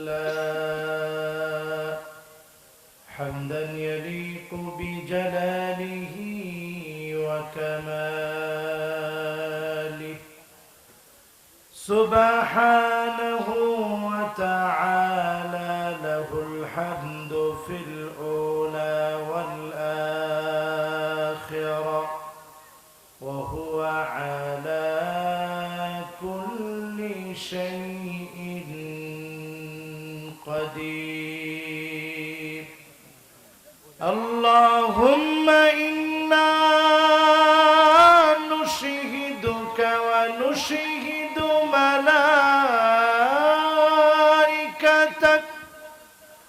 لله حمدا يليق بجلاله وكماله سبحانه وتعالى له الحمد في الأولى والآخرة وهو على كل شيء قدير اللهم إنا نشهدك ونشهد ملائكتك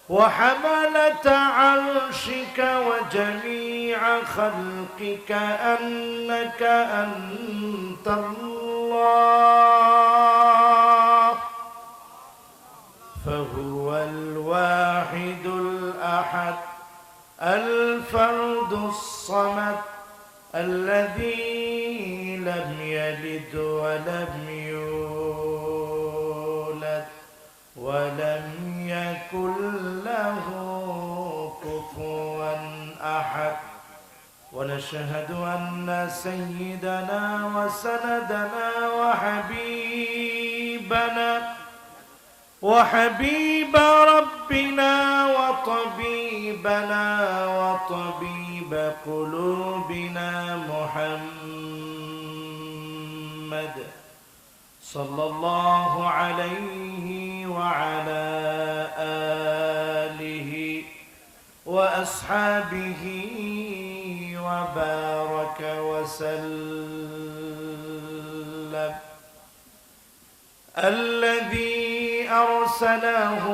وحملة عرشك وجميع خلقك أنك أنت الله فهو الواحد الأحد الفرد الصمد الذي لم يلد ولم يولد ولم يكن له كفوا أحد ونشهد أن سيدنا وسندنا وحبيب ربنا وطبيب قلوبنا محمد صلى الله عليه وعلى آله وأصحابه وبارك وسلم الذي أرسله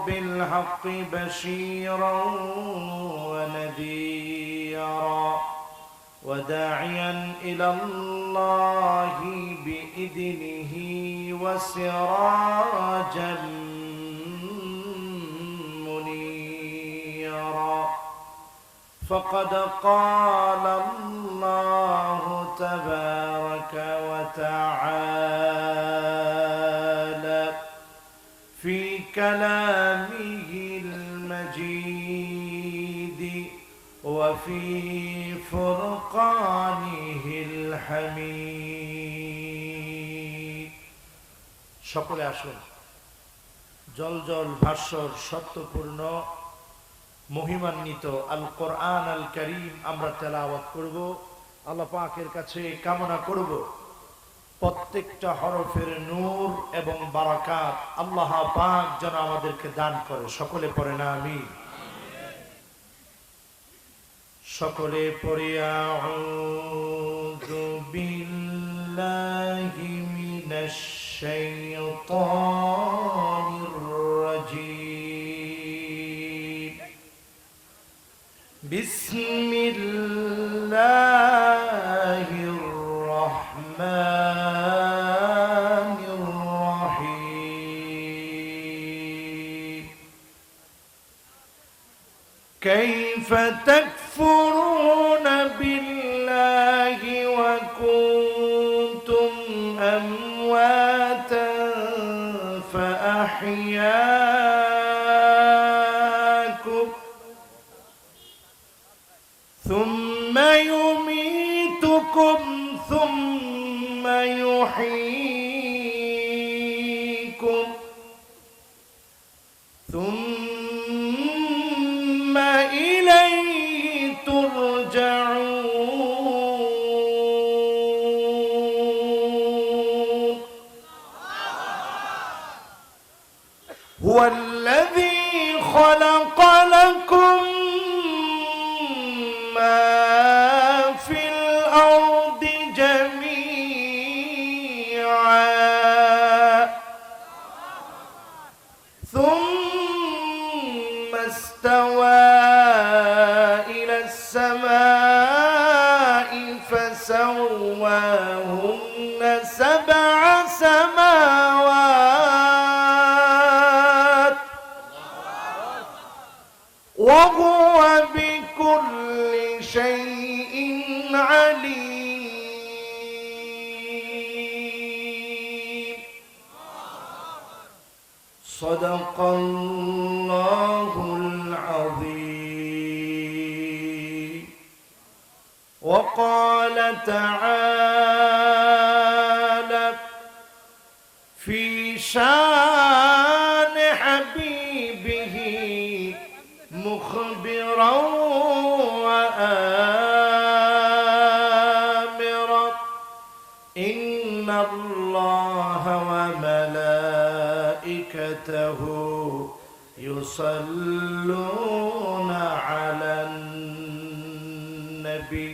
بالحق بشيرا ونذيرا وداعيا إلى الله بإذنه وسراجا منيرا فقد قال الله تبارك وتعالى في كلامه المجيد وفي فرقانه الحميد সকলে আসুন জল জল ভাস্বর সত্যপূর্ণ মহিমান্বিত আল কোরআন আল কারীম আমরা তেলাওয়াত করব আল্লাহ পাকের কাছে কামনা করব প্রত্যেকটা হরফের নূর এবং বারাকাত আল্লাহ পাক যেন আমাদেরকে দান করে সকলে পড়ে না আমিন সকলে পড়ে আউযু বিল্লাহি মিনাশ শাইতানির রাজীম বিসমিল্লাহির রাহমানির রাহিম কাইফা تكفرون بالله وكنتم أمواتا فأحياكم ثم يميتكم ثم يحييكم ثم إليه ترجعون هو الذي خلق لكم ما في الأرض جميعا ثم استوى إلى السماء فسواهن سبع سماوات وهو بكل شيء عليم صدق الله العظيم. وقال تعالى في شان حبيبه مخبرا وآمرا إن الله وملائكته يصلون على النبي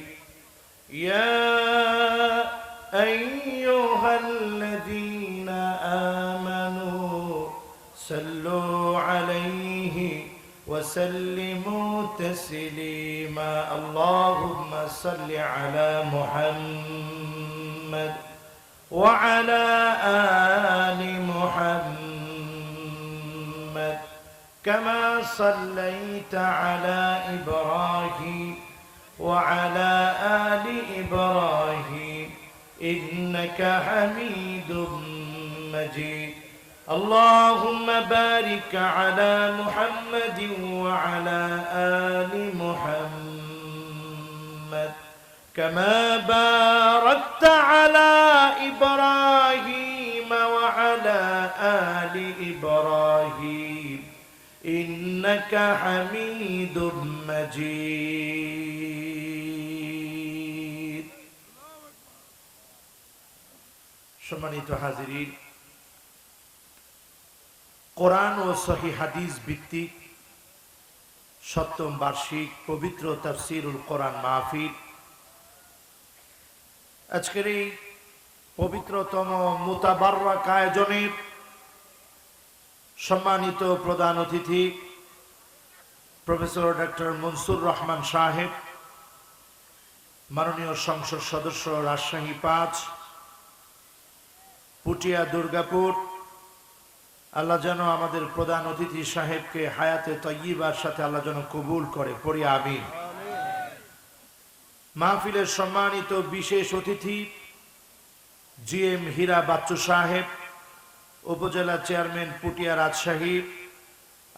يا أيها الذين آمنوا صلوا عليه وسلموا تسليما. اللهم صل على محمد وعلى آل محمد كما صليت على إبراهيم وعلى آل إبراهيم إنك حميد مجيد. اللهم بارك على محمد وعلى آل محمد كما باركت على إبراهيم وعلى آل إبراهيم إنك حميد مجيد. সম্মানিত হাজিরিন, কোরআন ও সহিহ হাদিস ভিত্তিক সপ্তম বার্ষিক পবিত্র তাফসীরুল কোরআন মাহফিল আজকের এই পবিত্রতম মুতাবাররাক আয়োজনের সম্মানিত প্রধান অতিথি প্রফেসর ডক্টর মনসুর রহমান সাহেব, মাননীয় সংসদ সদস্য রাজশাহী 5, পুটিয়া দুর্গাপুর। আল্লাহ যেন আমাদের প্রধান অতিথি সাহেবকে হায়াতে তয়্যিবার সাথে আল্লাহ যেন কবুল করে, পড়ি আমিন। মাহফিলের সম্মানিত বিশেষ অতিথি জিএম হীরা বাচ্চু সাহেব, উপজেলা চেয়ারম্যান পুটিয়া রাজশাহী,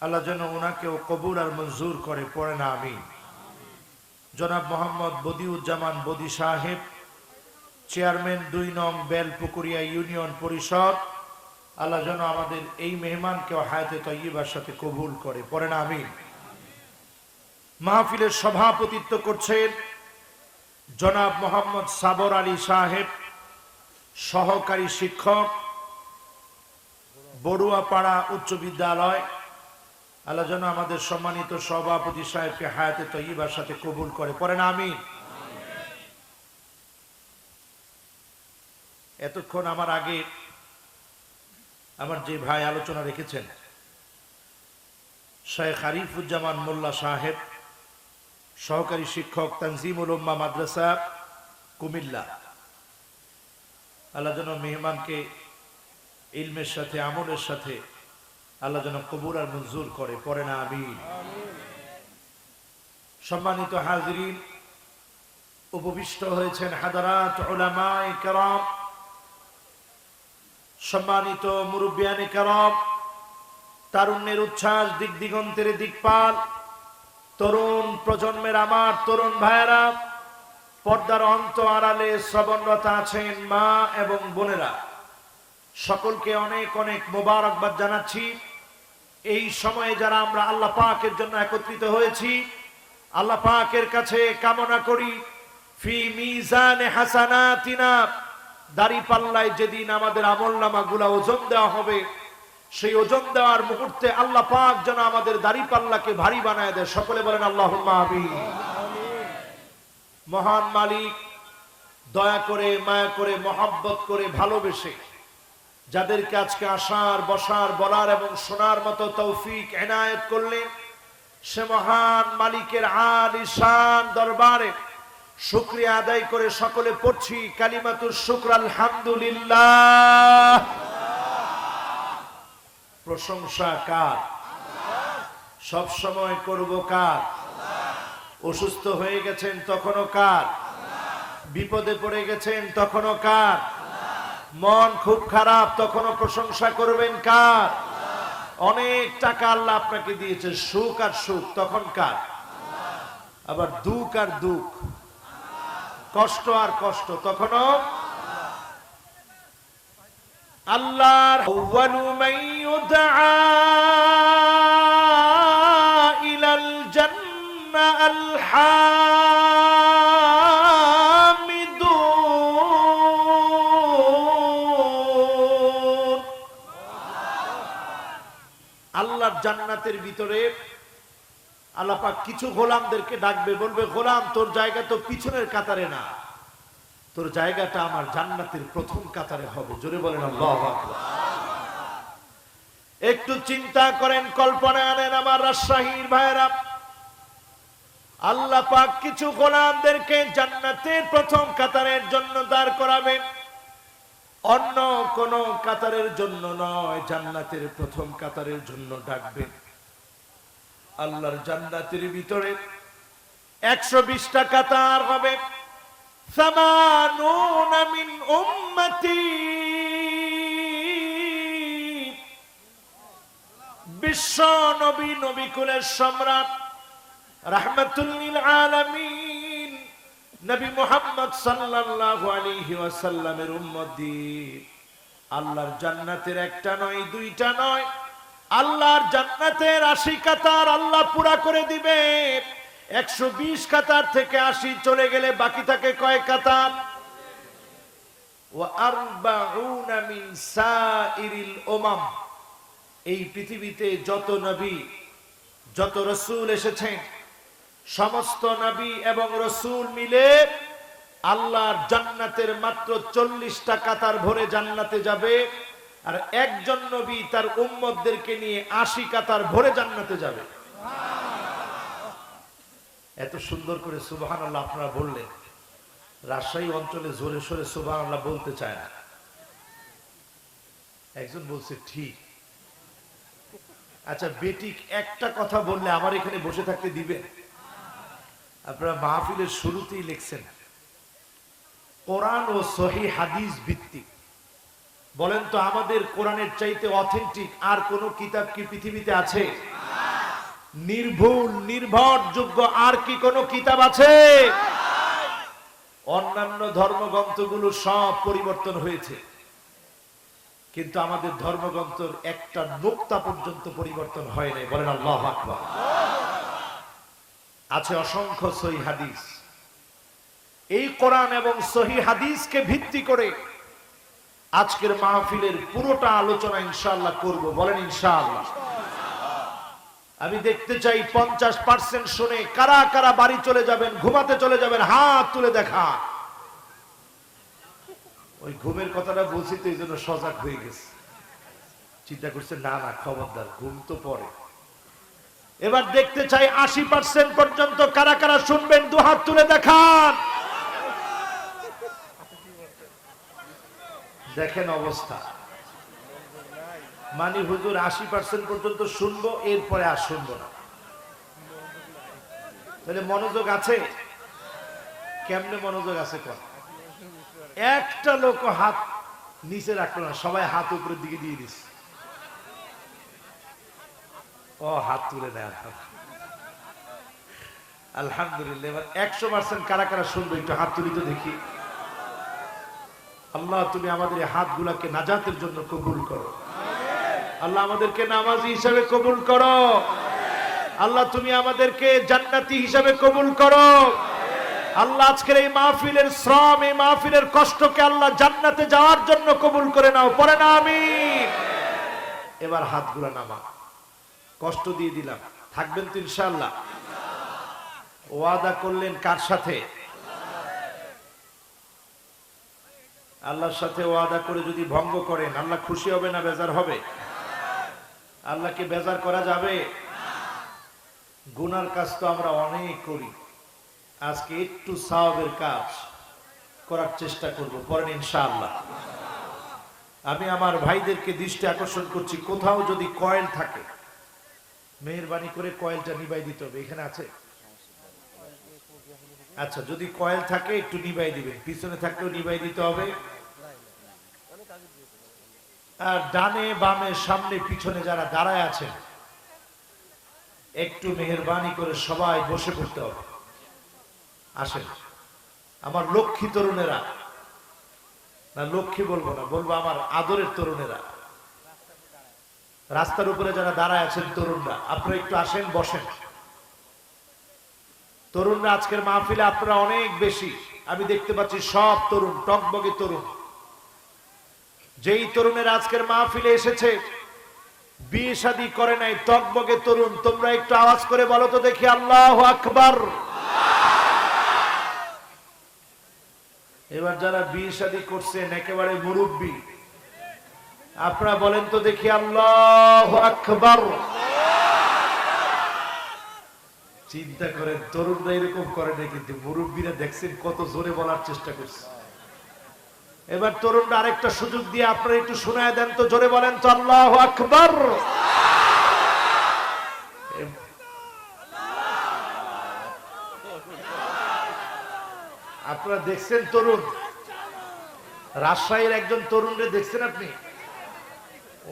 আল্লাহ যেন ওনাকেও কবুল আর মঞ্জুর করে, পড়ে না আমিন। জনাব মোহাম্মদ বদিউজ্জামান বদি সাহেব, চেয়ারম্যান 2 নং বেলপুকুরিয়া ইউনিয়ন পরিষদ, আল্লাহ যেন আমাদের এই মেহমানকেও হায়াতে তয়্যিবার সাথে কবুল করে, পড়ে না আমিন। মাহফিলের সভাপতিত্ব করছেন জনাব মোহাম্মদ সাবর আলী সাহেব, সহকারী শিক্ষক, বড়ুয়াপাড়া উচ্চ বিদ্যালয়। আল্লাহ যেন আমাদের সম্মানিত সভাপতি সাহেবকে হায়াতে তয়্যিবার সাথে কবুল করে, পড়ে না আমিন। এতক্ষণ আমার আগে আমার যে ভাই আলোচনা রেখেছেন শেখ আরিফুজ্জামান মোল্লা সাহেব, সহকারী শিক্ষক তানজিমুল উম্মাহ মাদ্রাসা কুমিল্লা, আল্লাহ যেন মেহমানকে ইলমের সাথে আমলের সাথে আল্লাহ যেন কবুল আর মঞ্জুর করে, পড়ে না আমিন। সম্মানিত হাজিরিন, উপবিষ্ট হয়েছেন হাদারাত উলামায়ে কেরাম, সম্মানিত মুরব্বিয়ানে কেরাম, তারুণ্যের উচ্ছ্বাস, দিক দিগন্তের দিকপাল, তরুণ প্রজন্মের আমার তরুণ ভাইয়েরা, পর্দার অন্ত আড়ালে শ্রবণরত আছেন মা এবং বোনেরা, সকলকে অনেক অনেক মোবারকবাদ জানাচ্ছি। এই সময়ে যারা আমরা আল্লাহ পাকের জন্য একত্রিত হয়েছি, আল্লাহ পাকের কাছে কামনা করি ফি মিজানে হাসানাতিনা, দাড়ি পাল্লায় যেদিন আমাদের আমলনামাগুলো ওজন দেওয়া হবে, সেই ওজন দেওয়ার মুহূর্তে আল্লাহ পাক যেন আমাদের দাড়ি পাল্লাকে ভারী বানায় দেয়। সকলে বলেন আল্লাহুম্মা আমিন। মহান মালিক দয়া করে, মায়া করে, মহব্বত করে, ভালোবেসে যাদেরকে আজকে আসার, বসার, বলার এবং শোনার মতো তৌফিক এনায়েত করলেন, সে মহান মালিকের আলিশান দরবারে শুকরিয়া আদায় করে সকলে পড়ছি কালিমাতুর শুকর, আলহামদুলিল্লাহ। প্রশংসা কার? সব সময় করব কার? অসুস্থ হয়ে গেছেন তখনও কার? বিপদে পড়ে গেছেন তখনও কার? মন খুব খারাপ তখনও প্রশংসা করবেন কার? অনেক টাকা আল্লাহ আপনাকে দিয়েছে, সুখ আর সুখ তখনকার, আবার দুঃখ আর দুঃখ, কষ্ট আর কষ্ট তখনও আল্লাহর। আউয়ালু মান ইউদআ ইলাল জান্নাহ আল হামিদুন। আল্লাহর জান্নাতের ভিতরে আল্লাহ পাক কিছু গোলামদেরকে ডাকবে, বলবে গোলাম তোর জায়গা তো পিছনের কাতারে না, তোর জায়গাটা আমার জান্নাতের প্রথম কাতারে হবে। জোরে বলেন আল্লাহু আকবার। একটু চিন্তা করেন, কল্পনা আনেন আমার রাজশাহীর ভাইরা, আল্লাহ পাক কিছু গোলামদেরকে জান্নাতের প্রথম কাতারের জন্য দাঁড় করাবেন, অন্য কোন কাতারের জন্য নয়, জান্নাতের প্রথম কাতারের জন্য ডাকবেন। আল্লাহর জান্নাতের ভিতরে 120টা কাতার হবে। সামানুন মিন উম্মতি, বিশ্ব নবী, নবী কুলের সম্রাট, রাহমাতুল লিল আলামিন নবী মুহাম্মদ সাল্লাল্লাহু আলাইহি ওয়াসাল্লামের উম্মতদের আল্লাহর জান্নাতের একটা নয়, দুইটা নয়, আল্লাহর জান্নাতের 80 কাতার আল্লাহ পুরা করে দিবে। 120 কাতার থেকে 80 চলে গেলে বাকি থাকে কয় কাতার? ওয়া আরবাউনা মিন সাইরিল উমাম। এই পৃথিবীতে যত নবী, যত রাসূল এসেছেন, সমস্ত নবী এবং রাসূল মিলে আল্লাহর জান্নাতের মাত্র 40টা কাতার ভরে জান্নাতে যাবে, আর একজন নবী তার উম্মতদেরকে নিয়ে 80 কাতার ভরে জান্নাতে যাবে। এত সুন্দর করে সুবহানাল্লাহ আপনারা বললেন, রাজশাহী অঞ্চলে জোরে সোরে সুবহানাল্লাহ বলতে চায় না। একজন বলছে ঠিক। আচ্ছা বেটিক একটা কথা বললে আমার এখানে বসে থাকতে দিবেন? আপনারা মাহফিলের শুরুতেই লিখছেন কোরআন ও সহিহ হাদিস ভিত্তিক। বলেন তো আমাদের কোরআনের চাইতে অথেন্টিক আর কোন কিতাব কি পৃথিবীতে আছে? নির্ভুল নির্ভরযোগ্য আর কি কোন কিতাব আছে? অন্যান্য ধর্মগ্রন্থগুলো সব পরিবর্তন হয়েছে, কিন্তু আমাদের ধর্মগ্রন্থের একটা নোক্তা পর্যন্ত পরিবর্তন হয় নাই। বলেন আল্লাহু আকবার। আছে অসংখ্য সহিহ হাদিস। এই কোরআন এবং সহিহ হাদিসকে ভিত্তি করে আজকের মাহফিলের পুরোটা আলোচনা ইনশাআল্লাহ করব। বলেন ইনশাআল্লাহ। আমি দেখতে চাই 50% শুনে কারা কারা বাড়ি চলে যাবেন, ঘুমাতে চলে যাবেন, হাত তুলে দেখা। ওই ঘুমের কথাটা বলছি তো এই জন্য সজাগ হয়ে গেছে, চিন্তা করছে না না খবরদার ঘুম তো পরে। এবার দেখতে চাই 80% পর্যন্ত কারা কারা শুনবেন, দু হাত তুলে দেখান। দেখেন অবস্থা, মানি হুজুর 80% পর্যন্ত শুনবো, এরপরে আর শুনবো না। তাহলে মনোযোগ আছে? কেমনে মনোযোগ আছে? একটা লোক হাত নিচে রাখলো না, সবাই হাত উপরের দিকে দিয়ে দিস। ও হাত তুলে নেয়, আলহামদুলিল্লাহ। এবার 100% কারা কারা শুনবো একটু হাত তুলি তো দেখি। আল্লাহ তুমি আমাদের এই হাতগুলাকে নাজাতের জন্য কবুল করো। আল্লাহ আমাদেরকে নামাজি হিসাবে কবুল করো। আল্লাহ তুমি আমাদেরকে জান্নাতি হিসাবে কবুল করো। আল্লাহ আজকের এই মাহফিলের শ্রম, এই মাহফিলের কষ্টকে আল্লাহ জান্নাতে যাওয়ার জন্য কবুল করে নাও। পড়ে না আমিন। এবার হাতগুলা নামা, কষ্ট দিয়ে দিলাম, থাকবেন তো ইনশাআল্লাহ? ওয়াদা করলেন কার সাথে? আল্লাহর সাথে ওয়াদা করে যদি ভঙ্গ করেন আল্লাহ খুশি হবে না বেজার হবে? আল্লাহকে বেজার করা যাবে? গুনার কাজ তো আমরা অনেক করি, আজকে একটু সওয়াবের কাজ করার চেষ্টা করব। পরেন ইনশাআল্লাহ। আমি আমার ভাইদেরকে দৃষ্টি আকর্ষণ করছি, কোথাও যদি কয়েল থাকে মেহেরবানি করে কয়েলটা নিভাই দিতে হবে। এখানে আছে? আচ্ছা, যদি কয়েল থাকে একটু নিভাই দিবেন, পিছনে থাকলেও নিভাই দিতে হবে। আর ডানে বামে সামনে পিছনে যারা দাঁড়ায় আছেন, একটু মেহেরবানি করে সবাই বসে পড়তে হবে। আসেন আমার লক্ষ্মী তরুণেরা, না লক্ষ্মী বলবো না, বলবো আমার আদরের তরুণেরা, রাস্তার উপরে যারা দাঁড়ায় আছেন তরুণরা, আপনারা একটু আসেন, বসেন। তরুণরা আজকের মাহফিলে আপনারা অনেক বেশি, আমি দেখতে পাচ্ছি সব তরুণ, টকবগে তরুণ। যেই তরুণের আজকের মাহফিলে এসেছে বিয়ে শাদী করে নাই, টকবগে তরুণ, তোমরা একটু আওয়াজ করে বলো তো দেখি আল্লাহু আকবার। এবার যারা বিয়ে শাদী করছেন একেবারে মুরব্বী, আপনারা বলেন তো দেখি আল্লাহু আকবার। চিন্তা করেন তরুণরা এরকম করে না, কিন্তু মুরব্বীরা দেখছেন কত জোরে বলার চেষ্টা করছে। এবার তরুণরা আরেকটা সুযোগ দিয়ে আপনারা একটু শোনায় দেন তো, জোরে বলেন তো আল্লাহু আকবার। আপনারা দেখছেন তরুণ, রাজশাহীর একজন তরুণরে দেখছেন আপনি,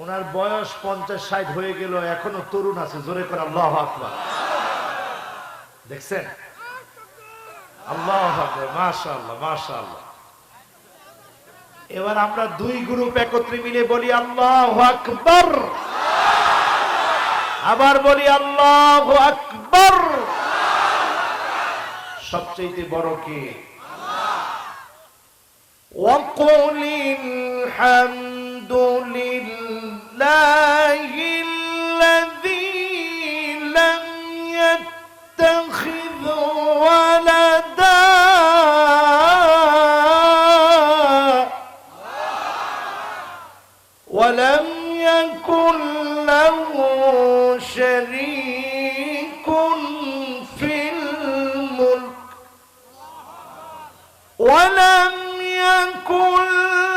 ওনার বয়স 50-60 হয়ে গেল, এখনো তরুণ আছে, জোরে করে আল্লাহু আকবার। দেখছেন? আল্লাহু আকবার, মাশাআল্লাহ মাশাআল্লাহ। এবার আমরা দুই গ্রুপ একত্রে মিলে বলি আল্লাহু আকবার, আবার বলি আল্লাহু আকবার। সবচেয়ে বড় কে? وَقُلِ الْحَمْدُ لِلَّهِ الَّذِي لَمْ يَتَّخِذْ وَلَدًا وَلَمْ يَكُنْ لَهُ شَرِيكٌ فِي الْمُلْكِ وَلَمْ يكن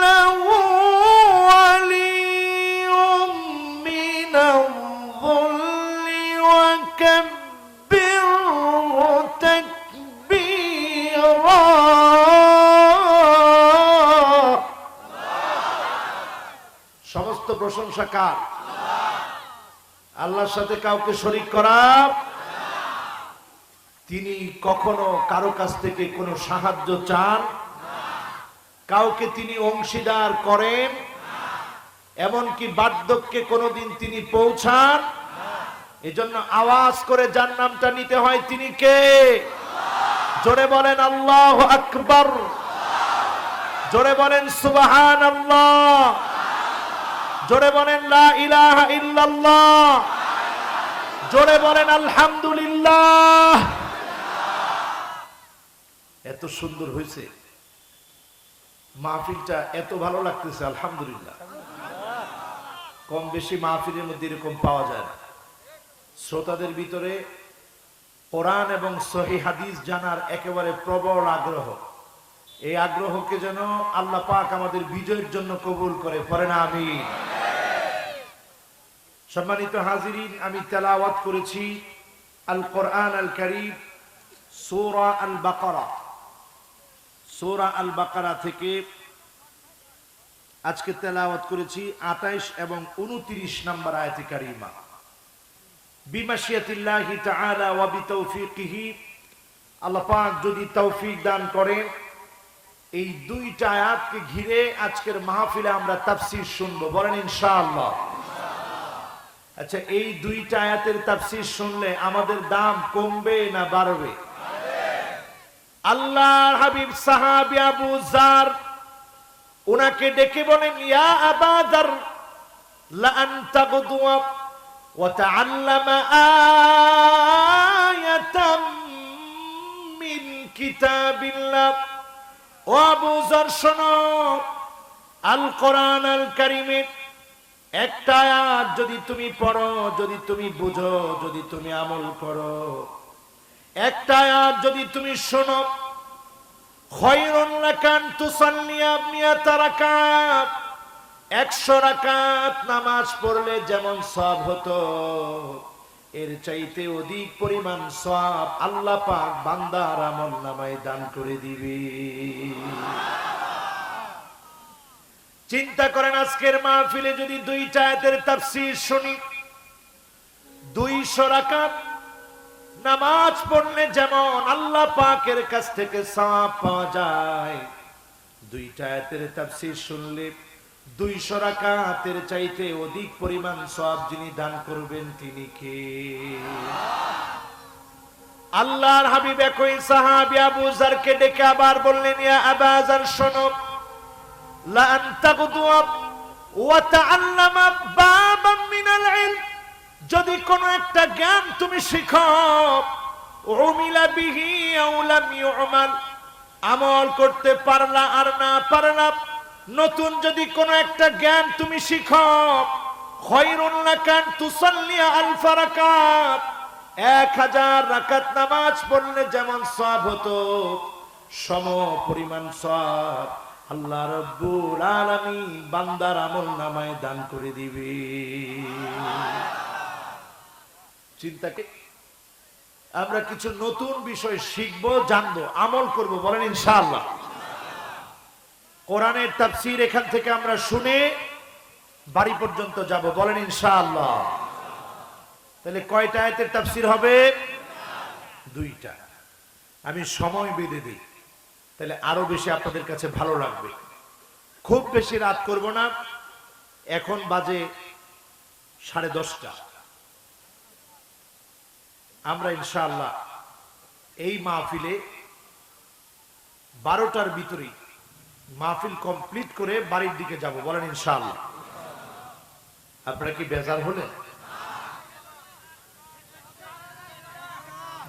له ولي من الظل وكبره تكبيرا সমস্ত প্রশংসা কার? আল্লাহর সাথে কাউকে শরীক করা। তিনি কখনো কারো কাছ থেকে কোনো সাহায্য চান, কাউকে তিনি অংশীদার করেন, এমনকি বার্ধক্যে কোনোদিন তিনি পৌঁছান। এজন্য আওয়াজ করে যার নামটা নিতে হয় তিনি কে? জোরে বলেন আল্লাহু আকবার, জোরে বলেন সুবহানাল্লাহ, জোরে বলেন লা ইলাহা ইল্লাল্লাহ, জোরে বলেন আলহামদুলিল্লাহ। এত সুন্দর হয়েছে মাহফিলটা, এত ভালো লাগতেছে, আলহামদুলিল্লাহ। কম বেশি মাহফিলের মধ্যে এরকম পাওয়া যায় না। শ্রোতাদের ভিতরে কোরআন এবং সহিহ হাদিস জানার একেবারে প্রবল আগ্রহ। এই আগ্রহকে যেন আল্লাহ পাক আমাদের বিজয়ের জন্য কবুল করে, পড়েন আমিন। সম্মানিত হাজিরিন, আমি তেলাওয়াত করেছি আল কোরআন আল কারীম সূরা আল বাকারা। সূরা আল বাকারা থেকে আজকে তেলাওয়াত করেছি 28 এবং 29 নম্বর আয়াতে কারিমা। বিমাশিয়াতিল্লাহি তাআলা ওয়া বিতাওফীকিহি, আল্লাহ পাক যদি তৌফিক দান করেন, এই দুইটা আয়াতকে ঘিরে আজকের মাহফিলে আমরা তাফসীর শুনবো, বলেন ইনশাআল্লাহ। আচ্ছা, এই দুইটা আয়াতের তাফসীর শুনলে আমাদের দাম কমবে না বাড়বে? আল্লাহর হাবিব সাহাবী আবু যার উনাকে ডেকে বলেন, ইয়া আবা যার লা আনতা গুদওয়া ওয়া তাআল্লামা আয়াতাম মিন কিতাবিল্লাহ। ও আবু যার শোনো, আল কোরআন আল কারীমের একটা আয়াত যদি তুমি পড়ো, যদি তুমি বুঝো, যদি তুমি আমল করো, একটা আয়াত যদি তুমি শোনো, খায়রুন লাকা আন তুসাল্লিয়া মিয়াতা রাকাত, 100 রাকাত নামাজ পড়লে যেমন সওয়াব হতো, এর চাইতে অধিক পরিমাণ সওয়াব আল্লাহ পাক বান্দার আমলনামায় দান করে দিবে। চিন্তা করেন আজকের মাহফিলে যদি দুইটা আয়াতের তাফসীর শুনি, 200 রাকাত নামাজ পড়লে যেমন আল্লাহ পাকের কাছ থেকে সওয়াব পাওয়া যায়, দুইটা আয়াতের তাফসীর শুনলে 200 রাকাতের চাইতে অধিক পরিমাণ সওয়াব যিনি দান করবেন তিনি কে? আল্লাহর হাবিব একই সাহাবী আবু যারকে ডেকে আবার বললেন, ইয়া আবা যার শোনো, লা আনতা গুদওয়া ওয়া তাআল্লামা বাবাম মিনাল ইলম, যদি কোন একটা জ্ঞান তুমি শিখো, উমিলা বিহি আও লাম ইউমাল, আমল করতে পারলা আর না পারলা, নতুন যদি কোন একটা জ্ঞান তুমি শিখো, খায়রুল লাকান তুসাল্লি আলফ রাকাত, 1000 রাকাত নামাজ পড়লে যেমন সওয়াব হতো, সম পরিমাণ সওয়াব আল্লাহ রাব্বুল আলামিন বান্দার আমলনামায় দান করে দিবে। চিন্তা কি, আমরা কিছু নতুন বিষয় শিখবো, জানবো, আমল করব, বলেন ইনশাআল্লাহ। কোরআনের তাফসীর এখান থেকে আমরা শুনে বাড়ি পর্যন্ত যাব, বলেন ইনশাআল্লাহ। তাহলে কয়টা আয়াতের তাফসীর হবে? 2টা। আমি সময় বেঁধে দিই, তাহলে আরো বেশি আপনাদের কাছে ভালো লাগবে। খুব বেশি রাত করব না, এখন বাজে 10:30। আমরা ইনশাআল্লাহ এই মাহফিলে 12টার ভিতরেই মাহফিল কমপ্লিট করে বাড়ির দিকে যাব, বলেন ইনশাআল্লাহ। আপনারা কি বেজার হলেন?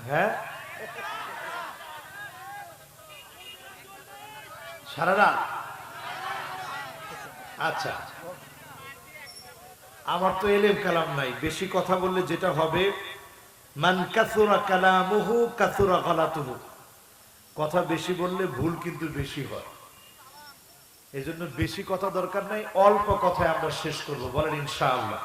হ্যাঁ, সারা রাত? আচ্ছা, আমার তো এলেম কালাম নাই, বেশি কথা বললে যেটা হবে, মান কাসুরা কালামুহু কাসুরা গালাতুহু, কথা বেশি বললে ভুল কিন্তু বেশি হয়। এজন্য বেশি কথা দরকার নাই, অল্প কথায় আমরা শেষ করব, বলেন ইনশাআল্লাহ।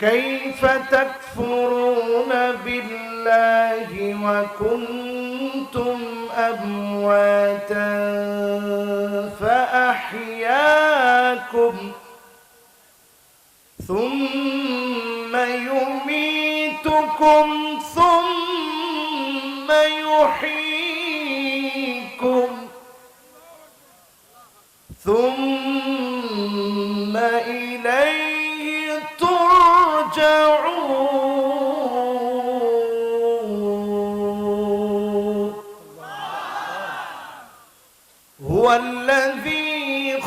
কাইফা তাকফুরুনা বিল্লাহি ওয়া কুনতুম আমওয়াতান ফাআহইয়াকুম সুম্মা ইউমীতুকুম সুম্মা ইউহয়ীকুম ثم إليه ترجعون هو الذي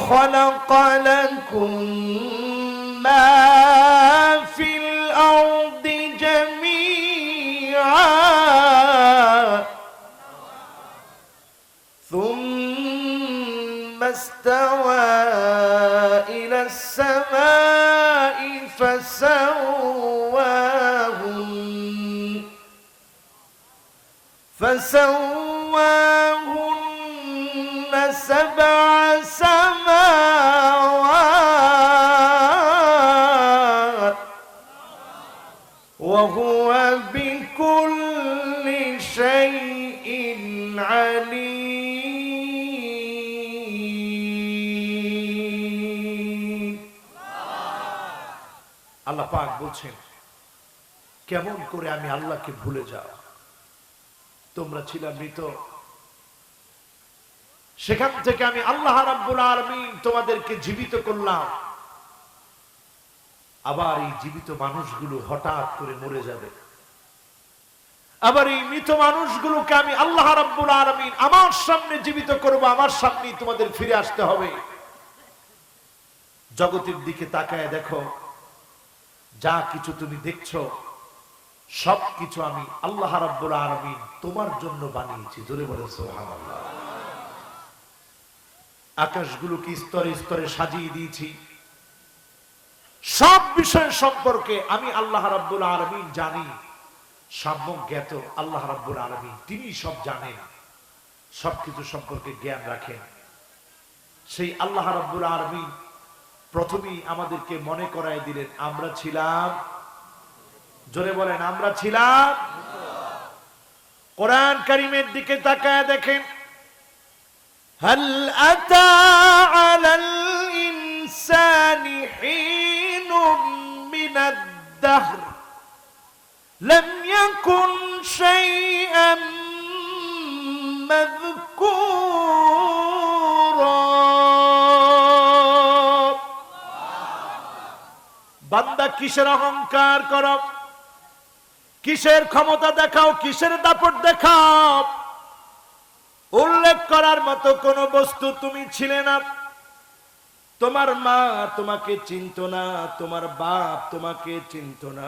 خلق لكم ما في الأرض جميعا ثم استوى إلى السماء فسواهن 7 سماوات وهو بكل شيء عليم। আল্লাহ পাক বলছেন, কেমন করে আমি আল্লাহকে ভুলে যাও? তোমরা ছিলা মৃত, সেখান থেকে আমি আল্লাহ রাব্বুল আলামিন তোমাদেরকে জীবিত করলাম। আবার এই জীবিত মানুষগুলো হঠাৎ করে মরে যাবে, আবার এই মৃত মানুষগুলোকে আমি আল্লাহ রাব্বুল আলামিন আমার সামনে জীবিত করব, আমার সামনে তোমাদের ফিরে আসতে হবে। জগতের দিকে তাকায় দেখো, যা কিছু তুমি দেখছো সবকিছু আমি আল্লাহ রাব্বুল আলামিন তোমার জন্য বানিয়েছি। জোরে বলে সুবহানাল্লাহ। আকাশগুলোকে স্তরে স্তরে সাজিয়ে দিয়েছি, সব বিষয় সম্পর্কে আমি আল্লাহ রাব্বুল আলামিন জানি। সম্যক জ্ঞাত আল্লাহ রাব্বুল আলামিন, তিনি সব জানেন, সবকিছু সম্পর্কে জ্ঞান রাখেন। সেই আল্লাহ রাব্বুল আলামিন প্রথমেই আমাদেরকে মনে করায় দিলেন, আমরা ছিলাম, জোরে বলেন, আমরা ছিলাম। কোরআন কারীমের দিকে তাকায় দেখেন, হাল আতা আলাল ইনসানি হিনুম মিনাদ দাহর লাম ইয়াকুন শাইআম মাযকুরা। বান্দা কিসের অহংকার করো, কিসের ক্ষমতা দেখাও, কিসের দাপট দেখাও? উল্লেখ করার মতো কোন বস্তু তুমি ছিলে না। তোমার মা তোমাকে চিনতো না, তোমার বাপ তোমাকে চিনতো না।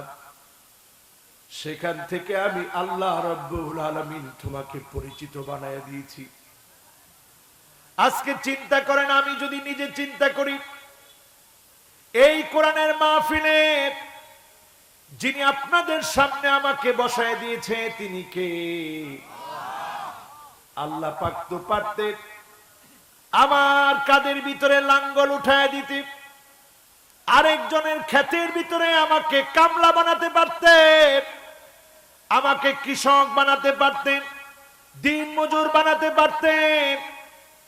সেখান থেকে আমি আল্লাহ রাব্বুল আলামিন তোমাকে পরিচিত বানায় দিয়েছি। আজকে চিন্তা করেন, আমি যদি নিজে চিন্তা করি, এই কোরআনের মাহফিলে যিনি আপনাদের সামনে আমাকে বসায় দিয়েছে তিনি কে? আল্লাহ পাক তো পারতেন আমার কাদের ভিতরে লাঙ্গল উঠায় দিতে, আরেকজনের ক্ষেতের ভিতরে আমাকে কামলা বানাতে পারতেন, আমাকে কৃষক বানাতে পারতেন, দিন মজুর বানাতে পারতেন,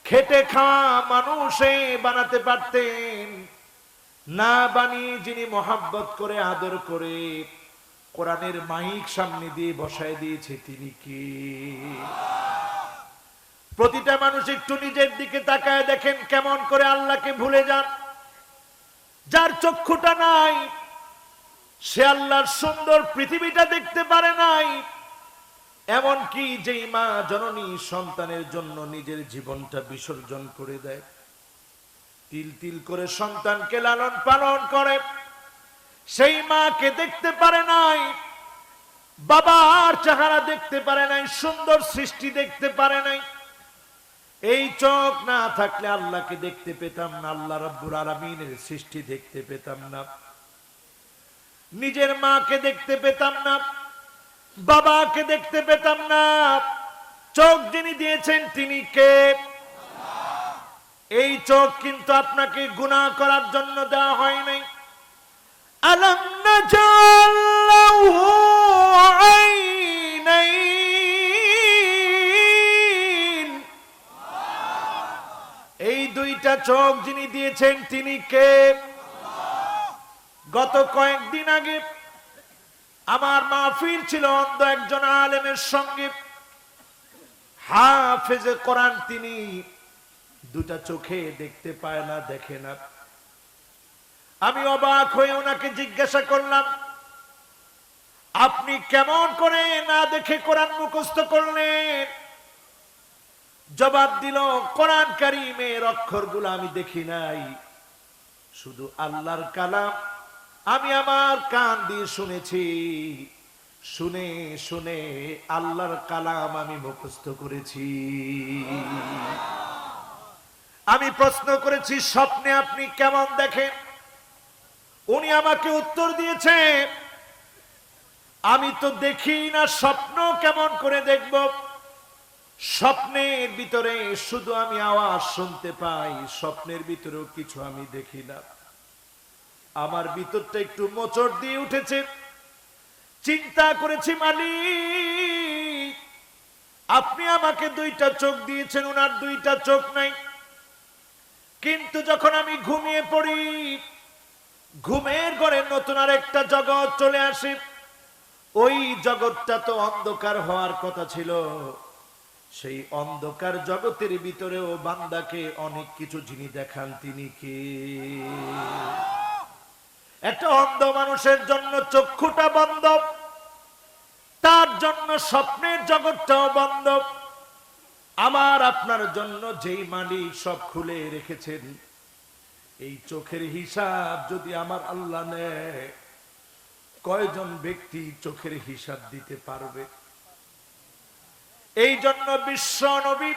খেটে খাওয়া মানুষে বানাতে পারতেন। না বানিয়ে যিনি মোহাব্বত করে আদর করে কোরআনের মাইক সামনে দিয়ে বসায় দিয়েছে তিনি কি? প্রতিটা মানুষ একটু নিজের দিকে তাকায় দেখেন কেমন করে আল্লাহকে ভুলে যান। যার চক্ষুটা নাই সে আল্লাহর সুন্দর পৃথিবীটা দেখতে পারে নাই। এমন কি যেই মা জননী সন্তানের জন্য নিজের জীবনটা বিসর্জন করে দেয়, তিল তিল করে সন্তানকে লালন পালন করে, সেই মাকে দেখতে পারে নাই, বাবার চেহারা দেখতে পারে নাই, সুন্দর সৃষ্টি দেখতে পারে নাই। এই চোখ না থাকলে আল্লাহকে দেখতে পেতাম না, আল্লাহ রাব্বুল আলামিনের সৃষ্টি দেখতে পেতাম না, নিজের মাকে দেখতে পেতাম না, বাবাকে দেখতে পেতাম না। চোখ যিনি দিয়েছেন তিনি কে? এই চোখ কিন্তু আপনাকে গুনাহ করার জন্য দেওয়া হয় নাই। আলাম নাজাল লাহু আইনাইন, এই দুইটা চোখ যিনি দিয়েছেন তিনি কে? গত কয়েকদিন আগে আমার মাহফিল ছিল অন্ধ একজন আলেমের সঙ্গে। হাফেজে কোরআন, তিনি দুটা চোখে দেখতে পায় না, দেখে না। আমি অবাক হয়ে ওনাকে জিজ্ঞাসা করলাম, আপনি কেমন করে না দেখে কোরআন মুখস্থ করলেন? জবাব দিল, কোরআন কারীমের অক্ষরগুলো আমি দেখি নাই, শুধু আল্লাহর কালাম আমি আমার কান দিয়ে শুনেছি, শুনে শুনে আল্লাহর কালাম আমি মুখস্থ করেছি। আমি প্রশ্ন করেছি, স্বপ্নে আপনি কেমন দেখেন? উনি আমাকে উত্তর দিয়েছে, আমি তো দেখি না, স্বপ্ন কেমন করে দেখব? স্বপ্নের ভিতরে শুধু আমি আওয়াজ শুনতে পাই, স্বপ্নের ভিতরেও কিছু আমি দেখি না। আমার ভিতরটা একটু মোচড় দিয়ে উঠেছে। চিন্তা করেছি, মালিক আপনি আমাকে দুইটা চোখ দিয়েছেন, ওনার দুইটা চোখ নাই। কিন্তু যখন আমি ঘুমিয়ে পড়ি, ঘুমের ঘরে নতুন আর একটা জগৎ চলে আসে। ওই জগৎটা তো অন্ধকার হওয়ার কথা ছিল, সেই অন্ধকার জগতের ভিতরেও বান্দাকে অনেক কিছু যিনি দেখান তিনি কে? একটা অন্ধ মানুষের জন্য চক্ষুটা বন্ধ, তার জন্য স্বপ্নের জগৎটাও বন্ধ। আমার আপনার জন্য যেই মালিক সব খুলে রেখেছেন, এই চোখের হিসাব যদি আমার আল্লাহ নেয়, কয়জন ব্যক্তি চোখের হিসাব দিতে পারবে? এই জন্য বিশ্ব নবী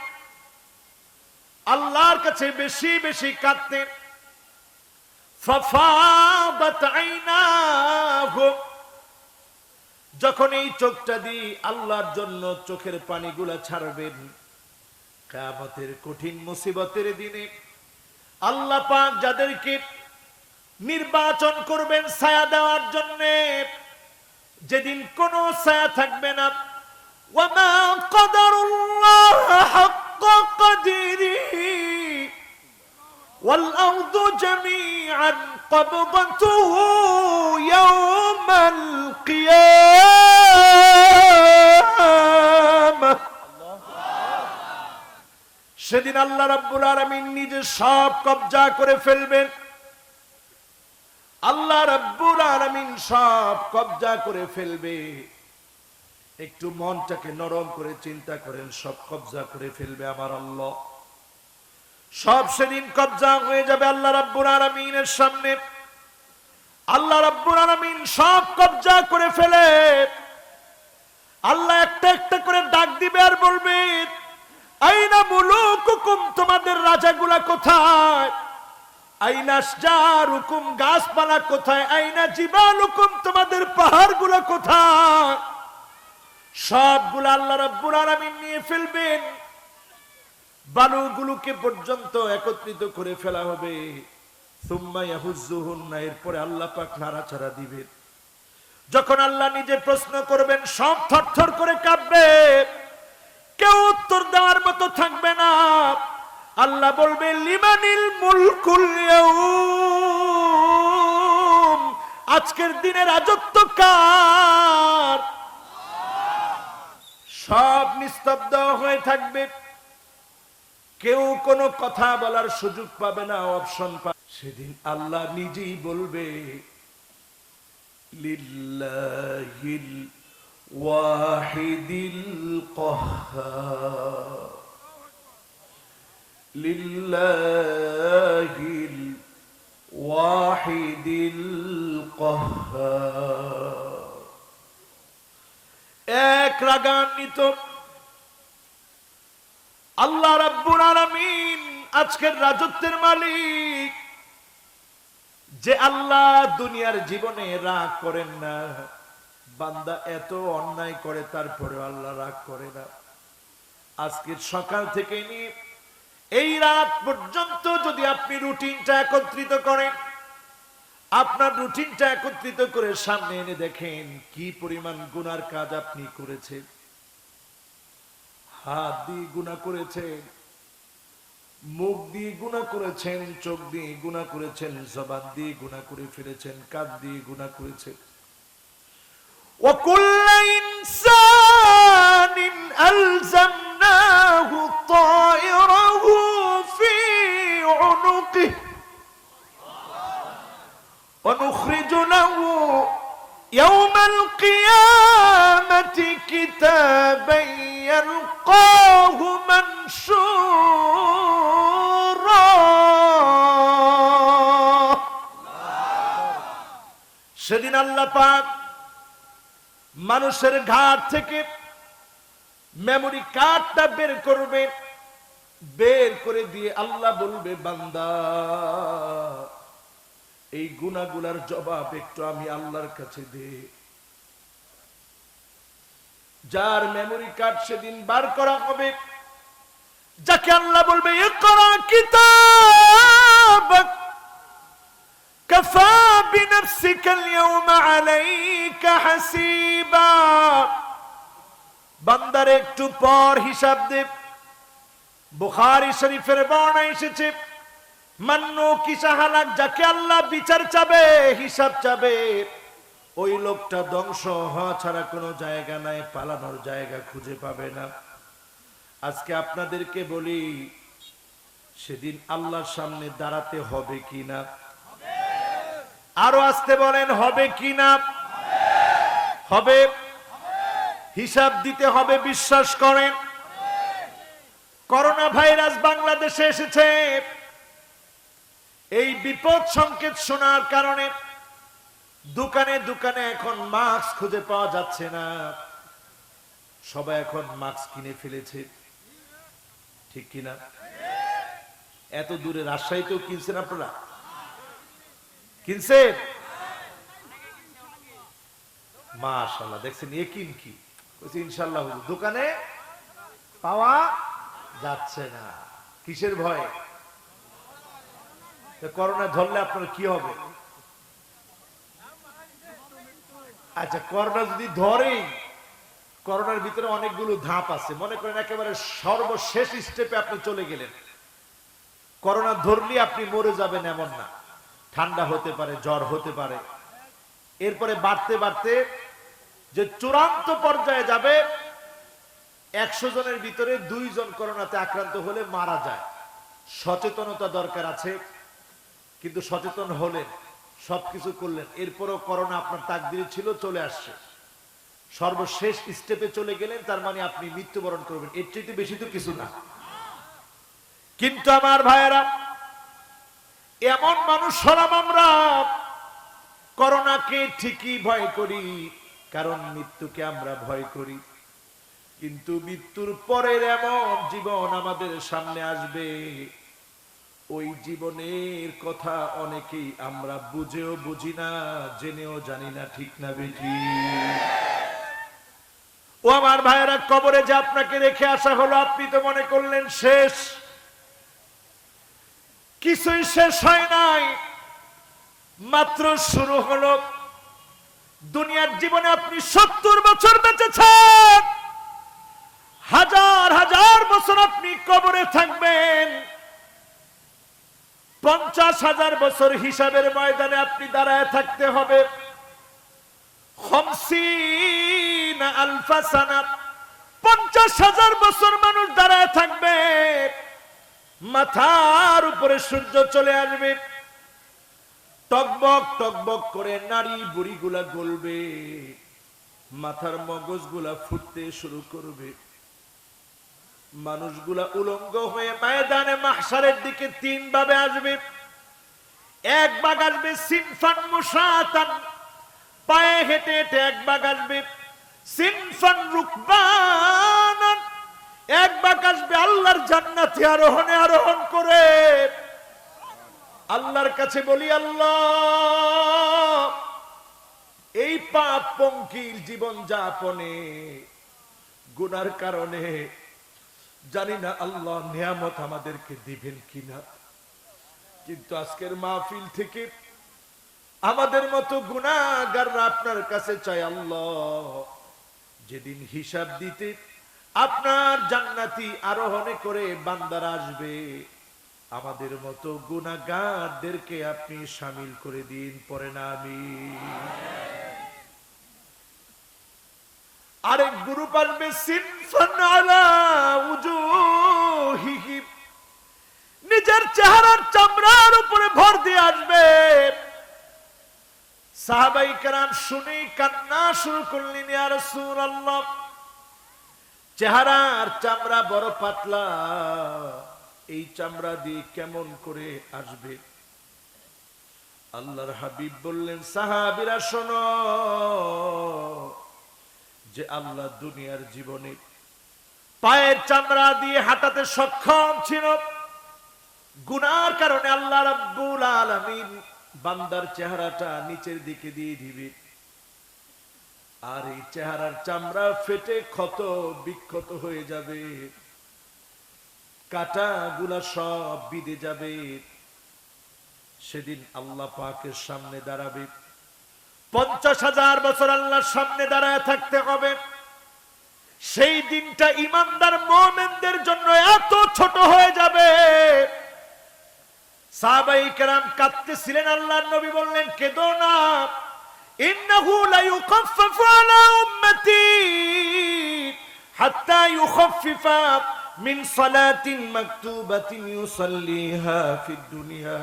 আল্লাহর কাছে বেশি বেশি কাঁদতেন। ফাফাদাত আইনাহু, যখন এই চোখটা দিয়ে আল্লাহর জন্য চোখের পানিগুলা ছাড়বেন, কিয়ামতের কঠিন মুসিবতের দিনে আল্লাহ পাক যাদেরকে নির্বাচন করবেন ছায়া দেওয়ার জন্য, যেদিন কোনো ছায়া থাকবে না, ওয়ামা কদারুল্লাহ হাক্ক حق قدره والأرض جميعا قبضته يوم القيامة সেদিন আল্লাহ রাব্বুল আলামিন নিজে সব কবজা করে ফেলবেন। আল্লাহ রাব্বুল আলামিন সব কবজা করে ফেলবে। একটু মনটাকে নরম করে চিন্তা করেন, সব কবজা করে ফেলবে আমার আল্লাহ। সব সেদিন কবজা হয়ে যাবে আল্লাহ রাব্বুল আলামিনের সামনে। আল্লাহ রাব্বুল আলামিন সব কবজা করে ফেলে আল্লাহ একটা একটা করে ডাক দিবে আর বলবে, আইনা মুলুকুকুম, তোমাদের রাজাগুলা কোথায়? আইনা আশজারুকুম, গাছপালা কোথায়? আইনা জিবালুকুম, তোমাদের পাহাড়গুলো কোথায়? সবগুলো আল্লাহ রাব্বুল আলামিন নিয়ে ফেলবেন। বালুগুলোকে পর্যন্ত একত্রিত করে ফেলা হবে। সুম্মা ইয়াহুজ্জুহুন্না, এরপরে আল্লাহ পাক নাড়াচাড়া দিবেন। যখন আল্লাহ নিজে প্রশ্ন করবেন, সব থরথর করে কাঁপবে, কেউ উত্তর দেওয়ার মতো থাকবে না। আল্লাহ বলবে, লিমানিল মুলকুল ইয়াউম, আজকের দিনে রাজত্ব কার? সব নিস্তব্ধ হয়ে থাকবে, কেউ কোনো কথা বলার সুযোগ পাবে না, অপশন পাবে। সেদিন আল্লাহ নিজেই বলবে, লিল্লাহিল ওয়াহিদিল কাহ্হার, লিল্লাহিল ওয়াহিদিল কাহ্হার। এক রাগান্বিত আল্লাহ রাব্বুল আলামিন আজকের রাজত্বের মালিক। যে আল্লাহ দুনিয়ার জীবনে রাগ করেন না, বান্দা এত অন্যায় করে তারপরে আল্লাহ রাগ করে না। আজকের সকাল থেকে নিয়ে এই রাত পর্যন্ত যদি আপনি রুটিনটা একত্রিত করেন, আপনার রুটিনটা একত্রিত করে সামনে এনে দেখেন কি পরিমাণ গুনার কাজ আপনি করেছেন। হাত দিয়ে গুনাহ করেছেন, মুখ দিয়ে গুনাহ করেছেন, চোখ দিয়ে গুনাহ করেছেন, জবান দিয়ে গুনাহ করে ফেলেছেন, কাঁধ দিয়ে গুনাহ করেছেন। وَكُلَّ إِنسَانٍ أَلْزَمْنَاهُ طَائِرَهُ فِي عُنُقِهِ وَنُخْرِجُ لَهُ يَوْمَ الْقِيَامَةِ كِتَابًا يَلْقَاهُ مَنشُورًا। সেদিন আল্লাহ পাক মানুষের ঘাট থেকে মেমোরি কার্ডটা বের করবে, বের করে দিয়ে আল্লাহ বলবে, বান্দা এই গুনাহগুলার জবাব একটু আমি আল্লাহর কাছে দে। যার মেমোরি কার্ড সেদিন বার করা হবে, যাকে আল্লাহ বলবে, ইকরা কিতাবাক কাফা বিনফসিকা আল-ইয়াওমা আলাইকা হাসিবা। বান্দার একটু পর হিসাব দে। বুখারী শরীফের বর্ণনা এসেছে, মান্নু কিসা হালাক, যাকে আল্লাহ বিচার চাবে, হিসাব চাবে, ওই লোকটা ধ্বংস হওয়া ছাড়া কোনো জায়গা নাই, পালানোর জায়গা খুঁজে পাবে না। আজকে আপনাদেরকে বলি, সেদিন আল্লাহর সামনে দাঁড়াতে হবে কিনা? আরো আসতে বলেন, হবে কিনা? হবে। হিসাব দিতে হবে, বিশ্বাস করেন। করোনা ভাইরাস বাংলাদেশে এসেছে, এই বিপদ সংকেত শোনার কারণে দোকানে দোকানে এখন মাস্ক খুঁজে পাওয়া যাচ্ছে না। সবাই এখন মাস্ক কিনে ফেলেছে, ঠিক কিনা? এত দূরে রাজশাহীতেও কিনছেন আপনারা? কিনছেন? মাশাআল্লাহ, দেখছেন একিন কি কইছে, ইনশাআল্লাহ দোকানে পাওয়া যাচ্ছে না। কিসের ভয়? করোনা ধরলে আপনার কি হবে? আচ্ছা, করোনা যদি ধরে করোনার ভিতরে অনেকগুলো ধাপ আছে। মনে করেন একেবারে সর্বশেষ স্টেপে আপনি চলে গেলেন, করোনা ধরলে আপনি মরে যাবেন এমন না, ঠান্ডা হতে পারে, জ্বর হতে পারে, এরপরে বাড়তে বাড়তে যে চূড়ান্ত পর্যায়ে যাবে 100 জনের ভিতরে 2 জন করোনাতে আক্রান্ত হলে মারা যায়। সচেতনতা দরকার আছে, কিন্তু সচেতন হলেন, সবকিছু করলেন, এরপরও করোনা আপনার তাকদিরে ছিল, চলে আসছে, সর্বশেষ স্টেপে চলে গেলেন, তার মানে আপনি মৃত্যুবরণ করবেন, এর চাইতে বেশি তো কিছু না। কিন্তু আমার ভাইয়েরা, এমন মানুষ হলাম আমরা, করোনাকে ঠিকই ভয় করি, কারণ মৃত্যুকে আমরা ভয় করি, কিন্তু মৃত্যুর পরের এমন জীবন আমাদের সামনে আসবে, ওই জীবনের কথা অনেকেই আমরা বুঝেও বুঝি না, জেনেও জানি না, ঠিক না বেঠি? ও আমার ভাইয়েরা, কবরে যে আপনাকে রেখে আসা হলো, আপনি তো মনে করলেন শেষ, কিছুই শেষ হয় নাই, মাত্র শুরু হলো। দুনিয়ার জীবনে আপনি 70 বছর বেঁচেছেন, হাজার হাজার বছর আপনি কবরে থাকবেন, 50,000 বছর হিসাবের ময়দানে আপনি দাঁড়ায় থাকতে হবে। 50 আলফা সানা, 50,000 বছর মানুষ দাঁড়ায় থাকবে, মাথার উপরে সূর্য চলে আসবে, টকবক টকবক করে নারী বুড়িগুলা গলবে, মাথার মগজগুলা ফুটতে শুরু করবে, মানুষগুলা উলঙ্গ হয়ে ময়দানে মাহশারের দিকে 3 ভাবে আসবে। এক ভাগ আসবে সিনফান মুশাতান, পায়ে হেঁটে হেঁটে এক ভাগ আসবে, সিনফান রুকবানান, এক ভাগ আসবে আল্লাহর জান্নাতে আরোহণে আরোহণ করে। আল্লাহর কাছে বলি, আল্লাহ, এই পাপ পঙ্কিল জীবন যাপনে গুনার কারণে জানি না আল্লাহ নিয়ামত আমাদেরকে দিবেন কিনা, কিন্তু আজকের মাহফিল থেকে আমাদের মতো গুনাহগাররা আপনার কাছে চাই, আল্লাহ, যেদিন হিসাব দিতে আপনার জান্নাতি আরোহণে করে বান্দারা আসবে, আমাদের মতো গুনাহগারদেরকে আপনি শামিল করে দিন, পড়ে না আমিন। আরেক গ্রুপ আসবে সিনফান আলা উজুহিহিম, নিজের চেহারার চামড়ার উপরে ভর দিয়ে আসবে। সাহাবাই কেরাম শুনে কান্না শুরু করলেন, ইয়া রাসূলুল্লাহ, চেহারার চামড়া বড় পাতলা, এই চামড়া দিয়ে কেমন করে আসবে? আল্লাহর হাবিব বললেন, সাহাবীরা শোনো, যে আল্লাহ দুনিয়ার জীবনে পায়ের চামড়া দিয়ে হাঁটাতে সক্ষম ছিল, গুনার কারণে আল্লাহ রাব্বুল আলামিন বান্দার চেহারাটা নিচের দিকে দিয়ে দিবে, আর এই চেহারার চামড়া ফেটে ক্ষত বিক্ষত হয়ে যাবে, কাটা গুলা সব বিঁধে যাবে। সেদিন আল্লাহ পাকের সামনে দাঁড়াবে, 50,000 বছর আল্লাহর সামনে দাঁড়ায় থাকতে হবে। সেই দিনটা ইমানদার মুমিনদের জন্য এত ছোট হয়ে যাবে, সাহাবায়ে কেরাম কাঁদতেছিলেন, আল্লাহর নবী বললেন, কেঁদো না, ইন্নাহু লা ইউখাফফাফু আলা উম্মতি হাত্তা ইউখাফফিফা মিন সালাতিন মাকতুবাতিন ইউসাল্লিহা ফিদ দুনিয়া।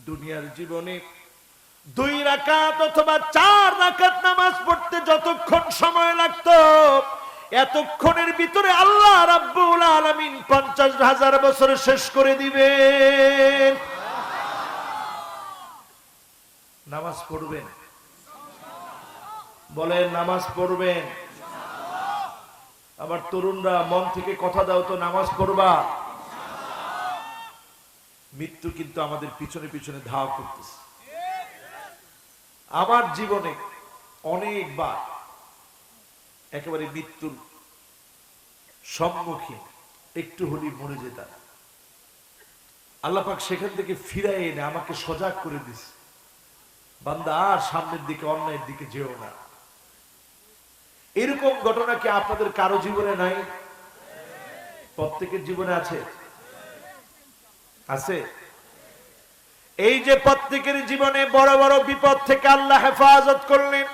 দুনিয়ার জীবনে 2 রাকাত অথবা 4 রাকাত নামাজ পড়তে যতক্ষণ সময় লাগতো, এতক্ষণের ভিতরে আল্লাহ রাব্বুল আলামিন 50,000 বছর শেষ করে দিবেন। নামাজ পড়বেন, বলেন নামাজ পড়বেন। আবার তরুণরা মন থেকে কথা দাও তো, নামাজ পড়বা। মৃত্যু কিন্তু আমাদের পিছনে পিছনে ধাওয়া করতেছে। আমার জীবনে অনেকবার একেবারে মৃত্যুর সম্মুখীন একটু হলেই মরে যেতাম, আল্লাহ পাক সেখান থেকে ফিরাই এনে আমাকে সজাগ করে দিছে, বান্দা আর সামনের দিকে অন্যায়ের দিকে যেও না। এরকম ঘটনা কি আপনাদের কারো জীবনে নাই? প্রত্যেকের জীবনে আছে। আছে। এই যে প্রত্যেকের জীবনে বড় বড় বিপদ থেকে আল্লাহ হেফাজত করলেন,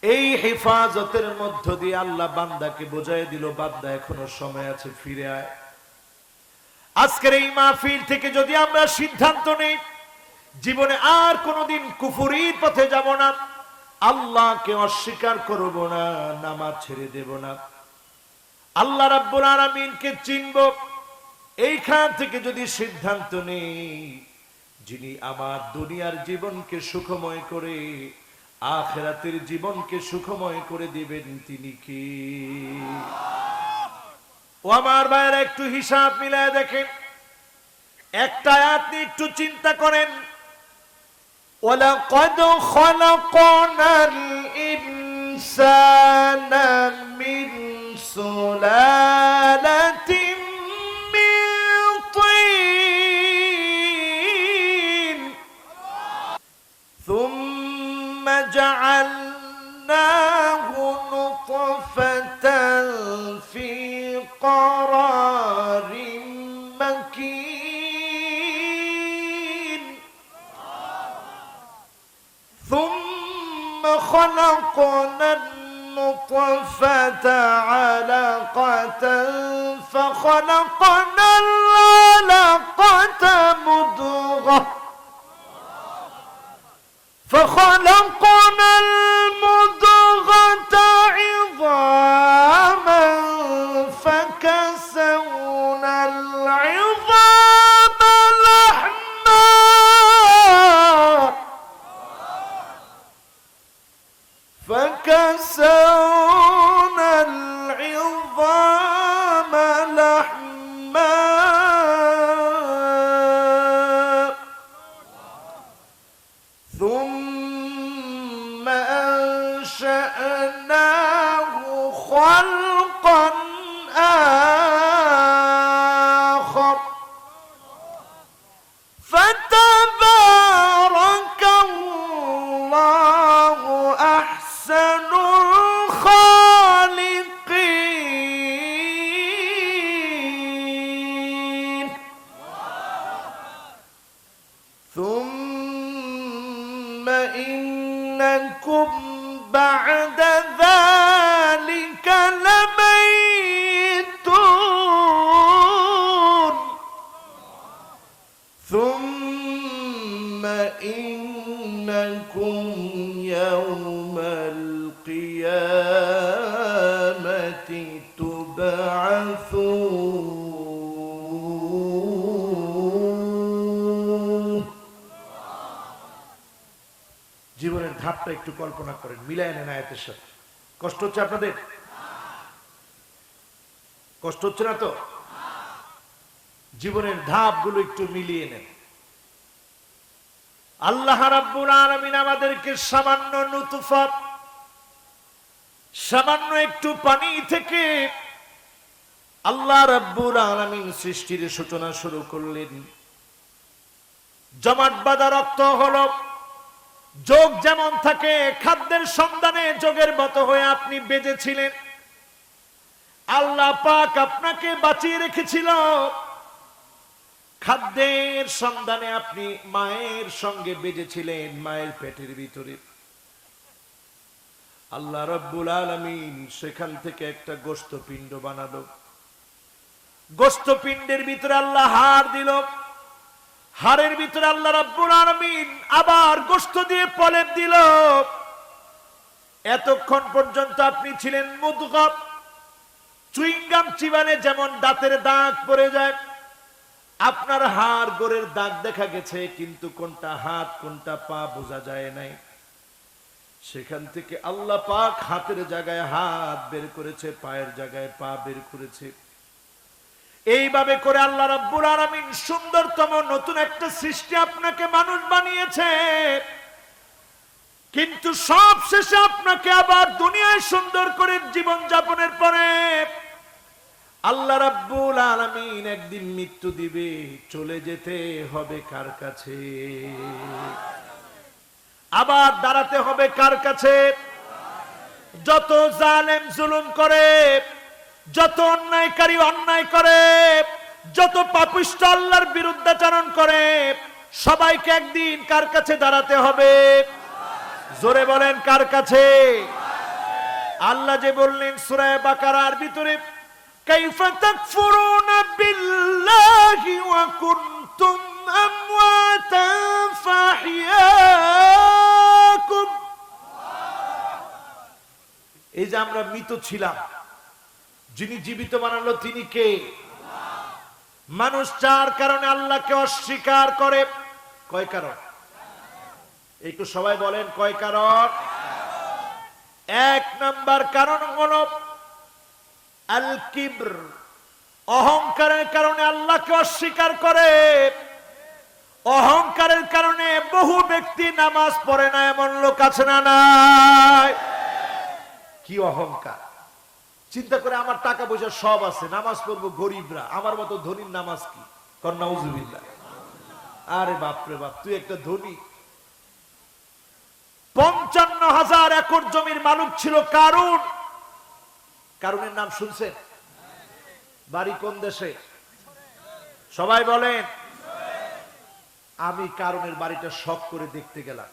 এই হেফাজতের মধ্য দিয়ে আল্লাহ বান্দাকে বোঝায় দিল, বান্দা এখনো সময় আছে, ফিরে আয়। আজকের এই মাহফিল থেকে যদি আমরা সিদ্ধান্ত নেই জীবনে আর কোনোদিন কুফরির পথে যাব না, আল্লাহকে অস্বীকার করব না, নামাজ ছেড়ে দেব না, আল্লাহ রাব্বুল আলামিনকে চিনব, এইখান থেকে যদি সিদ্ধান্ত নেই যিনি আমার দুনিয়ার জীবনকে সুখময় করে আখিরাতের জীবনকে সুখময় করে দিবেন, তিনি কি? ও আমার ভাইয়েরা, একটু হিসাব মিলায় দেখেন। একটা আয়াত নিয়ে একটু চিন্তা করেন। ওয়ালাকাদ খালাকনাল ইনসানা মিন সুলালাতিন মিন তিন সুম্মা জাআলনাহু নুতফাতান ফি قرارٍ مكين ثم خلقنا النطفة علقة فخلقنا العلقة مضغة فخلقنا المضغة عظاما فكسونا العظام لحما فكسونا العظام لحما ثم أنشأناه خلقا آخر فتبارك الله أحسن الخالقين ثم إنكم بعد ذلك لميتون ثم إنكم يوم القيامة تبعثون। জীবনের ধাপটা একটু কল্পনা করেন, মিলায় নেন আয়াতের সাথে। কষ্ট হচ্ছে আপনাদের? কষ্ট হচ্ছে না তো? জীবনের ধাপগুলো একটু মিলিয়ে নেন। আল্লাহ রাব্বুল আলামিন আমাদেরকে সামান্য নুতফা, সামান্য একটু পানি থেকে আল্লাহ রাব্বুল আলামিন সৃষ্টির সূচনা শুরু করলেন। জমাট বাঁধা রক্ত হলো। যোগ যেমন থাকে, খাদ্যের সন্ধানে যোগের মতো হয়ে আপনি বেঁচেছিলেন। আল্লাহ পাক আপনাকে বাঁচিয়ে রেখেছিল। খাদ্যের সন্ধানে আপনি মায়ের সঙ্গে বেঁচেছিলেন, মায়ের পেটের ভিতরে। আল্লাহ রাব্বুল আলামিন সেখান থেকে একটা গোশতপিণ্ড বানালো। গোশতপিণ্ডের ভিতরে আল্লাহ হাড় দিল। হাড়ের ভিতরে আল্লাহ রাব্বুল আলামিন আবার গোশত দিয়ে পলেপ দিল। এতক্ষণ পর্যন্ত আপনি ছিলেন মুদগা। চুইংগাম চিবানে যেমন দাঁতের দাগ পড়ে যায়, আপনার হাড় গোড়ের দাগ দেখা গেছে, কিন্তু কোনটা হাত কোনটা পা বোঝা যায় নাই। সেখান থেকে আল্লাহ পাক হাতের জায়গায় হাত বের করেছে, পায়ের জায়গায় পা বের করেছে। এইভাবে করে আল্লাহ রাব্বুল আলামিন সুন্দরতম নতুন একটা সৃষ্টি আপনাকে মানুষ বানিয়েছে। কিন্তু সব শেষে আপনাকে আবার দুনিয়ায় সুন্দর করে জীবন যাপনের পরে আল্লাহ রাব্বুল আলামিন একদিন মৃত্যু দিবে। চলে যেতে হবে কার কাছে? আবার দাঁড়াতে হবে কার কাছে? যত জালেম জুলুম করে, যত অন্যায়কারী অন্যায় করে, যত পাপিষ্ঠ আল্লাহর বিরুদ্ধাচরণ করে, সবাইকে একদিন কার কাছে দাঁড়াতে হবে? জোরে বলেন, কার কাছে? আল্লাহ যে বললেন সূরা বাকারার ভিতরে, কাইফা তাকফুরুনা বিল্লাহি ওয়া কুনতুম আমওয়াতান ফাহিয়াকুম। এই যে আমরা মৃত ছিলাম, যিনি জীবিত বানালো তিনি কে? মানুষ যার কারণে আল্লাহকে অস্বীকার করে। কয় কারণ? একটু সবাই বলেন কয় কারণ? এক নাম্বার কারণ হলো আল কিবর, অহংকারের কারণে আল্লাহকে অস্বীকার করে। অহংকারের কারণে বহু ব্যক্তি নামাজ পড়ে না, এমন লোক আছে না নাই? কি অহংকার! চিন্তা করে আমার টাকা পয়সা সব আছে, নামাজ পড়বো গরিবরা, আমার মতো ধনীর নামাজ কি? নাউজুবিল্লাহ। আরে বাপরে বাপ, তুই একটা ধনী। 55,000 একর জমির মালিক ছিল কারুন। কারুনের নাম শুনছেন? বাড়ি কোন দেশে? সবাই বলেন। আমি কারুনের বাড়িটা শখ করে দেখতে গেলাম।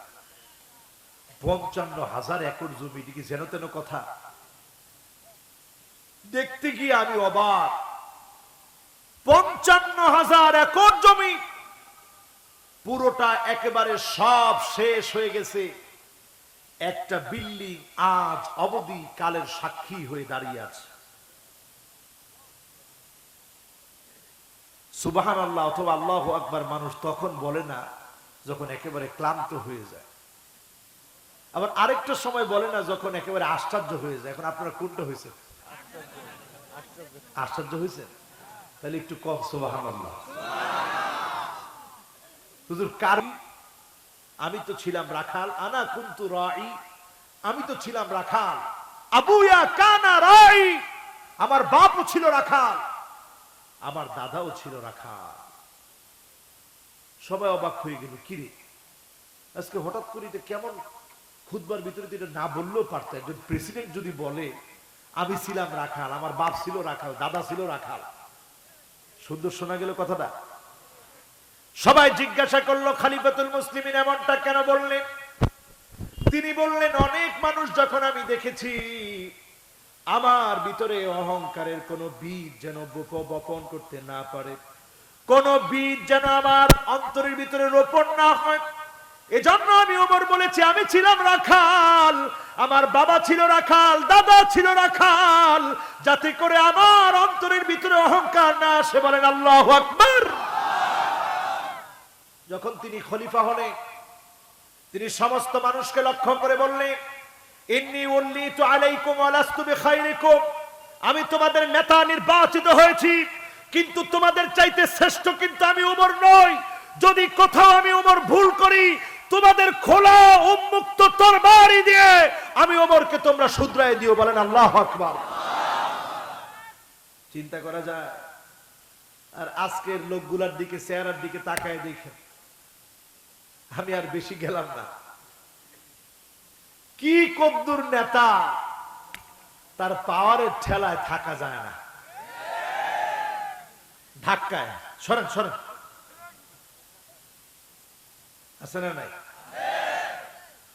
55,000 একর জমি, কি যেন তেন কথা? দেখতে গিয়ে আমি অবাক। 55,000 একর জমি পুরোটা একেবারে সব শেষ হয়ে গেছে। একটা বিল্ডিং আজ অবধি কালের সাক্ষী হয়ে দাঁড়িয়ে আছে। সুবহানাল্লাহ অথবা আল্লাহু আকবার মানুষ তখন বলে না যখন একেবারে ক্লান্ত হয়ে যায়, আবার আরেকটা সময় বলে না যখন একেবারে আশ্চর্য হয়ে যায়। এখন আপনারা কোনটা হয়েছে? আশ্চর্য হয়েছে? তাহলে একটু কম সুবহানাল্লাহ। হুজুর কারণ আমি তো ছিলাম রাখাল, আনা কুনতু রাঈ, আমি তো ছিলাম রাখাল। আবুয়া কানা রাঈ, আমার বাপও ছিল রাখাল, আমার দাদাও ছিল রাখাল। সবাই অবাক হয়ে গেল, কিরে আজকে হঠাৎ করে এটা কেমন? খুতবার ভিতরে এটা না বললেও পারত। একজন প্রেসিডেন্ট যদি বলে আমি ছিলাম রাখাল, আমার বাপ ছিল রাখাল, দাদা ছিল রাখাল, সুন্দর শোনা গেল কথাটা। সবাই জিজ্ঞাসা করলো খলিফাতুল মুসলিমিন এমনটা কেন বললেন? তিনি বললেন, অনেক মানুষ যখন আমি দেখেছি আমার ভিতরে অহংকারের কোন বীজ যেন বপন করতে না পারে, কোন বীজ যেন আমার অন্তরের ভিতরে রোপণ না হয়, এজন্য আমি ওমর বলেছি আমি ছিলাম রাখাল, আমার বাবা ছিল রাখাল, দাদা ছিল রাখাল, যাতে করে আমার অন্তরের ভিতরে অহংকার না আসে। বলেন আল্লাহু আকবার। যখন তিনি খলিফা হলেন, তিনি সমস্ত মানুষকে লক্ষ্য করে বললেন, ইন্নী উল্লিতু আলাইকুম ওয়া লাস্তু বিখাইরিকুম, আমি তোমাদের নেতা নির্বাচিত হয়েছি, কিন্তু তোমাদের চাইতে শ্রেষ্ঠ কিন্তু আমি ওমর নই। যদি কোথাও আমি ওমর ভুল করি, তোমাদের খোলা উন্মুক্ত তরবারি দিয়ে আমি ওমরকে তোমরা শুধরায় দিও। বলেন আল্লাহু আকবার। চিন্তা করা যায়। আর আজকের লোকগুলার দিকে, চেহারার দিকে তাকায় দেখেন, আমি আর বেশি গেলাম না। কি কদ্দুর নেতা, তার পাওয়ারের ঠেলায় থাকা যায় না, ধাক্কায় সরেন সরেন, আছে না নাই?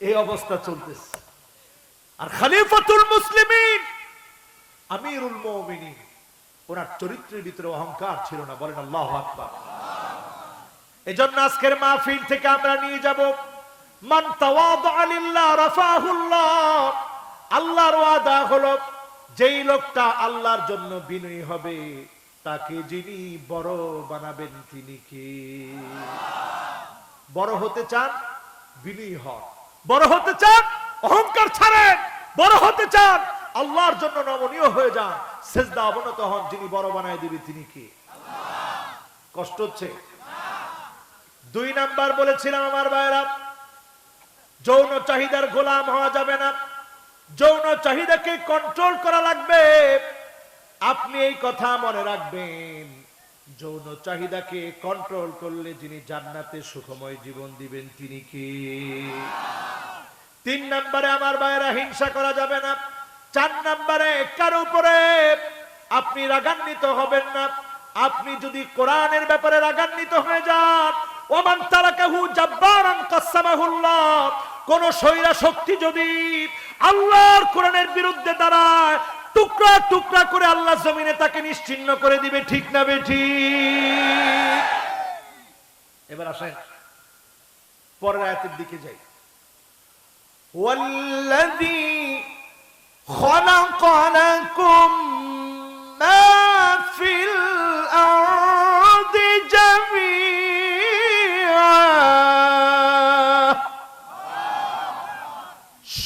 এই অবস্থা চলতেছে। আর খলিফাতুল মুসলিমিন আমিরুল মুমিনিন, ওনার চরিত্রের ভিতরে অহংকার ছিল না। বলেন আল্লাহু আকবার। এজন্য আজকের মাহফিল থেকে আমরা নিয়ে যাব, মান তাওয়াদা লিল্লাহ রাফাহুল্লাহ। আল্লাহর ওয়াদা হলো, যেই লোকটা আল্লাহর জন্য বিনয়ী হবে তাকে যিনি বড় বানাবেন তিনি কে? বড় হতে চান, বিনয়ী হন। বড় হতে চান, অহংকার ছাড়েন। বড় হতে চান, আল্লাহর জন্য নমনীয় হয়ে যান, সিজদা অবনত হন। যিনি বড় বানায় দিবে তিনি কে? কষ্ট হচ্ছে? 2 নাম্বার বলেছিলাম আমার ভাইরা, যৌন চাহিদার গোলাম হওয়া যাবে না, যৌন চাহিদাকে কন্ট্রোল করা লাগবে। আপনি এই কথা মনে রাখবেন, যৌন চাহিদাকে কন্ট্রোল করলে যিনি জান্নাতে সুখময় জীবন দিবেন তিনি কে? 3 নম্বরে আমার ভাইরা, হিংসা করা যাবে না। 4 নম্বরে কারো উপরে আপনি রাগান্বিত হবেন না। আপনি যদি কোরআনের ব্যাপারে রাগান্বিত হয়ে যান, ওমান তারাকাহু জাব্বারান কাসামাহুল্লাহ, কোন শৈরা শক্তি যদি আল্লাহর কোরআনের বিরুদ্ধে দাঁড়ায়, টুকরা টুকরা করে আল্লাহ জমিনে তাকে নিশ্চিহ্ন করে দিবে। ঠিক না বেঠিক? এবার আসেন পরের আয়াতের দিকে যাই। ওয়াল্লাযী খালাকা লাকুম মা ফিল আরদি জামিআ,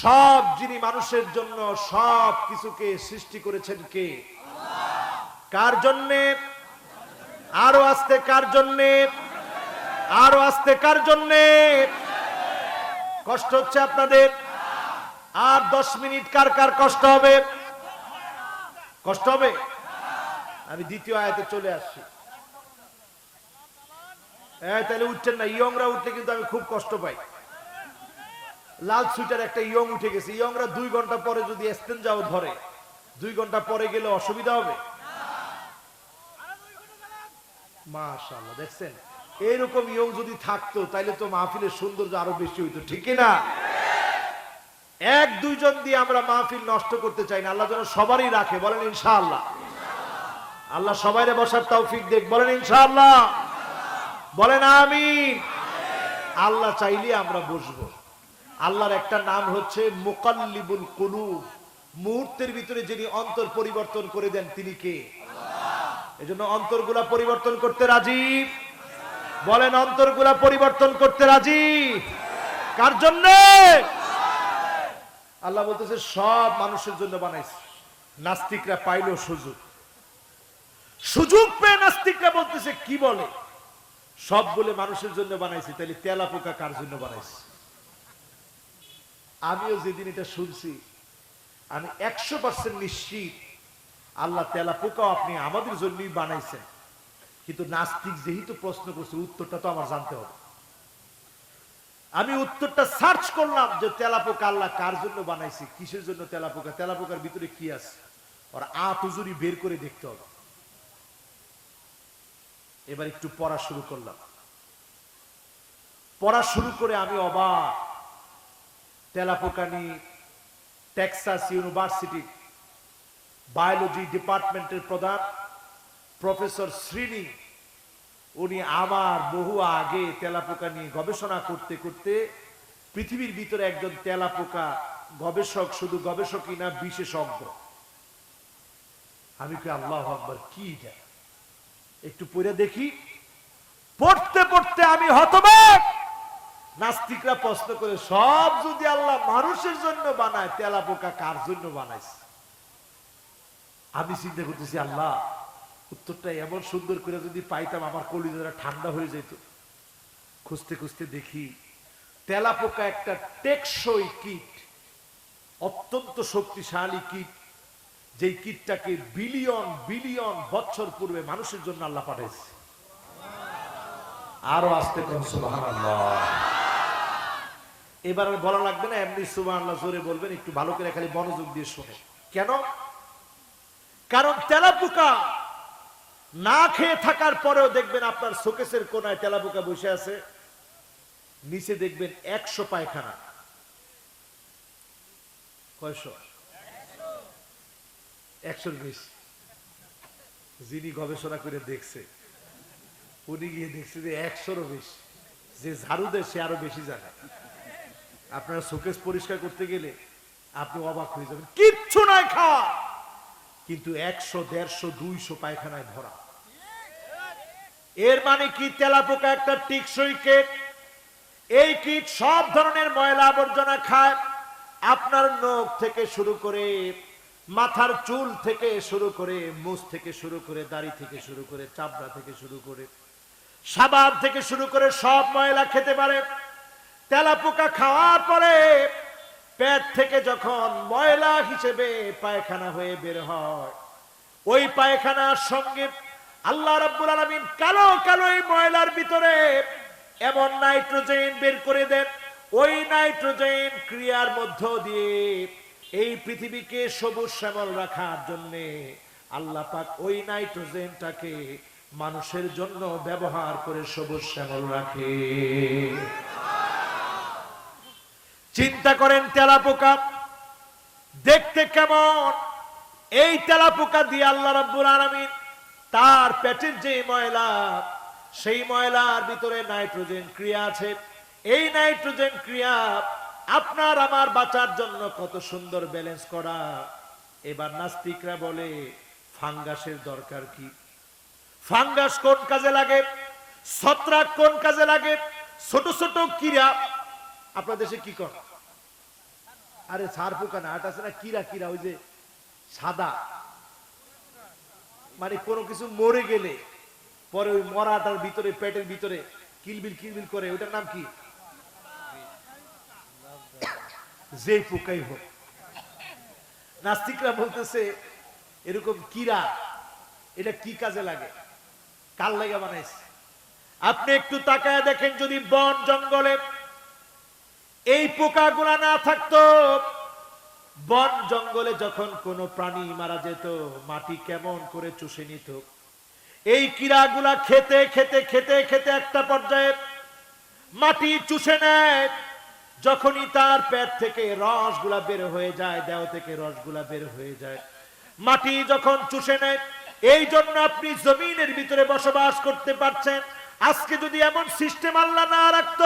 সব যিনি মানুষের জন্য সব কিছুকে সৃষ্টি করেছেন কে? কার জন্যে? আরো আস্তে, কার জন্যে? আরো আস্তে, কার জন্যে? কষ্ট হচ্ছে আপনাদের? আর 10 মিনিট কার কার কষ্ট হবে? কষ্ট হবে? আমি দ্বিতীয় আয়াতে চলে আসছি। তাহলে উঠছেন না? ইয়ংরা উঠলে কিন্তু আমি খুব কষ্ট পাই। লাল সুইটার একটা ইয়ং উঠে গেছে। ইয়ংরা 2 ঘন্টা পরে যদি ইস্তেঞ্জাও ধরে, 2 ঘন্টা পরে গেলে অসুবিধা হবে? মাশাআল্লাহ, দেখছেন? এইরকম ইয়ং যদি থাকতো তাইলে তো মাহফিলের সৌন্দর্য আরো বেশি হইতো। ঠিক না? 1-2 জন দিয়ে আমরা মাহফিল নষ্ট করতে চাই না। আল্লাহ যেন সবারই রাখে। বলেন ইনশাআল্লাহ। আল্লাহ সবাইরে বসার তৌফিক দেখ। বলেন ইনশাআল্লাহ। বলেন আমিন। আল্লাহ চাইলে আমরা বসবো। আল্লাহর একটা নাম হচ্ছে মুকাল্লিবুল কুলুব, মুহূর্তের ভিতরে যিনি অন্তর পরিবর্তন করে দেন তিনি কে? এজন্য অন্তরগুলা পরিবর্তন করতে রাজি? বলেন অন্তরগুলা পরিবর্তন করতে রাজি? কার জন্য? আল্লাহ বলতেছে সব মানুষের জন্য বানাইছে। নাস্তিকরা পাইলো সুযোগ, সুযোগ পেয়ে নাস্তিকরা বলতেছে কি বলে? সব বলে মানুষের জন্য বানাইছে, তাহলে তেলাপোকা কার জন্য বানাইছে? আমিও যেদিন এটা শুনছি আমি 100% নিশ্চিত আল্লাহ তেলাপোকা আপনি আমাদের জন্যই বানাইছেন। কিন্তু নাস্তিক যেহেতু প্রশ্ন করছে, উত্তরটা তো আমার জানতে হবে। আমি উত্তরটা সার্চ করলাম যে তেলাপোকা আল্লাহ কার জন্য বানাইছে, কিসের জন্য তেলাপোকা, তেলাপোকার ভিতরে কি আছে, আর আতুজুরি বের করে দেখতে হবে। এবার একটু পড়া শুরু করলাম। পড়া শুরু করে আমি অবাক। তেলাপোকা নিয়ে টেক্সাস ইউনিভার্সিটি বায়োলজি ডিপার্টমেন্টের প্রধান প্রফেসর শ্রীনি, উনি আমার বহু আগে তেলাপোকা নিয়ে গবেষণা করতে করতে পৃথিবীর ভিতরে একজন তেলাপোকা গবেষক, শুধু গবেষকই না বিশেষজ্ঞ। আমি কি আল্লাহু আকবার, কি এটা একটু পড়ে দেখি। পড়তে পড়তে আমি হতবাক। নাস্তিকরা প্রশ্ন করে সব যদি আল্লাহ মানুষের জন্য বানায়, তেলাপোকা কার জন্য বানাইছে? আমি চিন্তা করতেছি আল্লাহ উত্তরটা এমন সুন্দর করে যদি পাইতাম আমার কলিজাটা ঠান্ডা হয়ে যেত। খুঁজতে খুঁজতে দেখি তেলাপোকা একটা টেকসই কীট, অত্যন্ত শক্তিশালী কীট, যেই কীটটাকে বিলিয়ন বিলিয়ন বছর পূর্বে মানুষের জন্য আল্লাহ পাঠাইছে। আরো আস্তে কোন সুবহানাল্লাহ। এবার আর বলা লাগবে না, এমনি সুবহানাল্লাহ জোরে বলবেন, একটু ভালো করে খালি মনোযোগ দিয়ে শুনে। কেন? কারণ তেলাপোকা না খেয়ে থাকার পরেও দেখবেন আপনার শোকেসের কোনায় তেলাপোকা বসে আছে, নিচে দেখবেন 100 পায়খানা। কয়শো? 120। যিনি গবেষণা করে দেখছে উনি গিয়ে দেখছে যে 100-এরও বেশি। যে ঝাড়ু দেয় সে আরো বেশি জানে। আপনারা শোকেস পরিষ্কার করতে গেলে আপনি অবাক হয়ে যাবেন, কিচ্ছু নাই খাওয়া, কিন্তু 100, 150, 200 পায়খানায় ভরা। এর মানে কি? তেলাপোকা একটা টিকসই কীট। এই কীট সব ধরনের ময়লা আবর্জনা খায়। আপনার নখ থেকে শুরু করে, মাথার চুল থেকে শুরু করে, মুছ থেকে শুরু করে, দাড়ি থেকে শুরু করে, চামড়া থেকে শুরু করে, সাবান থেকে শুরু করে সব ময়লা খেতে পারে। তেলাপোকা খাওয়ার পরে পেট থেকে যখন ময়লা হিসেবে পায়খানা হয়ে বের হয়, ওই পায়খানার সঙ্গে আল্লাহ রাব্বুল আলামিন কালো কালো এই ময়লার ভিতরে এমন নাইট্রোজেন বের করে দেন, ওই নাইট্রোজেন ক্রিয়ার মধ্য দিয়ে এই পৃথিবীকে সবুজ শ্যামল রাখার জন্য আল্লাহ পাক ওই নাইট্রোজেনটাকে মানুষের জন্য ব্যবহার করে সবুজ শ্যামল রাখে। চিন্তা করেন তেলাপোকা দেখতে কেমন, এই তেলাপোকা দিয়ে আল্লাহ রাব্বুল আলামিন তার পেটের যে ময়লা, সেই ময়লার ভিতরে নাইট্রোজেন ক্রিয়া আছে। এই নাইট্রোজেন ক্রিয়া আপনার আমার বাঁচার জন্য কত সুন্দর ব্যালেন্স করা। এবার নাস্তিকরা বলে ফাঙ্গাসের দরকার কি? ফাঙ্গাস কোন কাজে লাগে? ছত্রাক কোন কাজে লাগে? ছোট ছোট কিরা আপনার দেশে কি কর? আরে ছাড় পোকা না, এটা আছে না কিরা, কিরা ওই যে সাদা, মানে কোনো কিছু মরে গেলে পরে ওই মরাটার ভিতরে পেটের ভিতরে কিলবিল কিলবিল করে, ওটার নাম কি? যে পোকাই হোক। নাস্তিকরা বলতেছে এরকম কিরা এটা কি কাজে লাগে, কাল লাগা বানাইছে? আপনি একটু তাকায় দেখেন, যদি বন জঙ্গলে এই পোকাগুলা না থাকতো, বন জঙ্গলে যখন কোনো প্রাণী মারা যেত মাটি কেমন করে চুষে নিত। এই কিরাগুলা খেতে খেতে খেতে খেতে একটা পর্যায়ে মাটি চুষে নেয়। যখনই তার পেট থেকে রসগুলা বের হয়ে যায়, দেহ থেকে রসগুলা বের হয়ে যায়, মাটি যখন চুষে নেয়, এই জন্য আপনি জমিনের ভিতরে বসবাস করতে পারছেন। আজকে যদি এমন সিস্টেম আল্লাহ না রাখতো,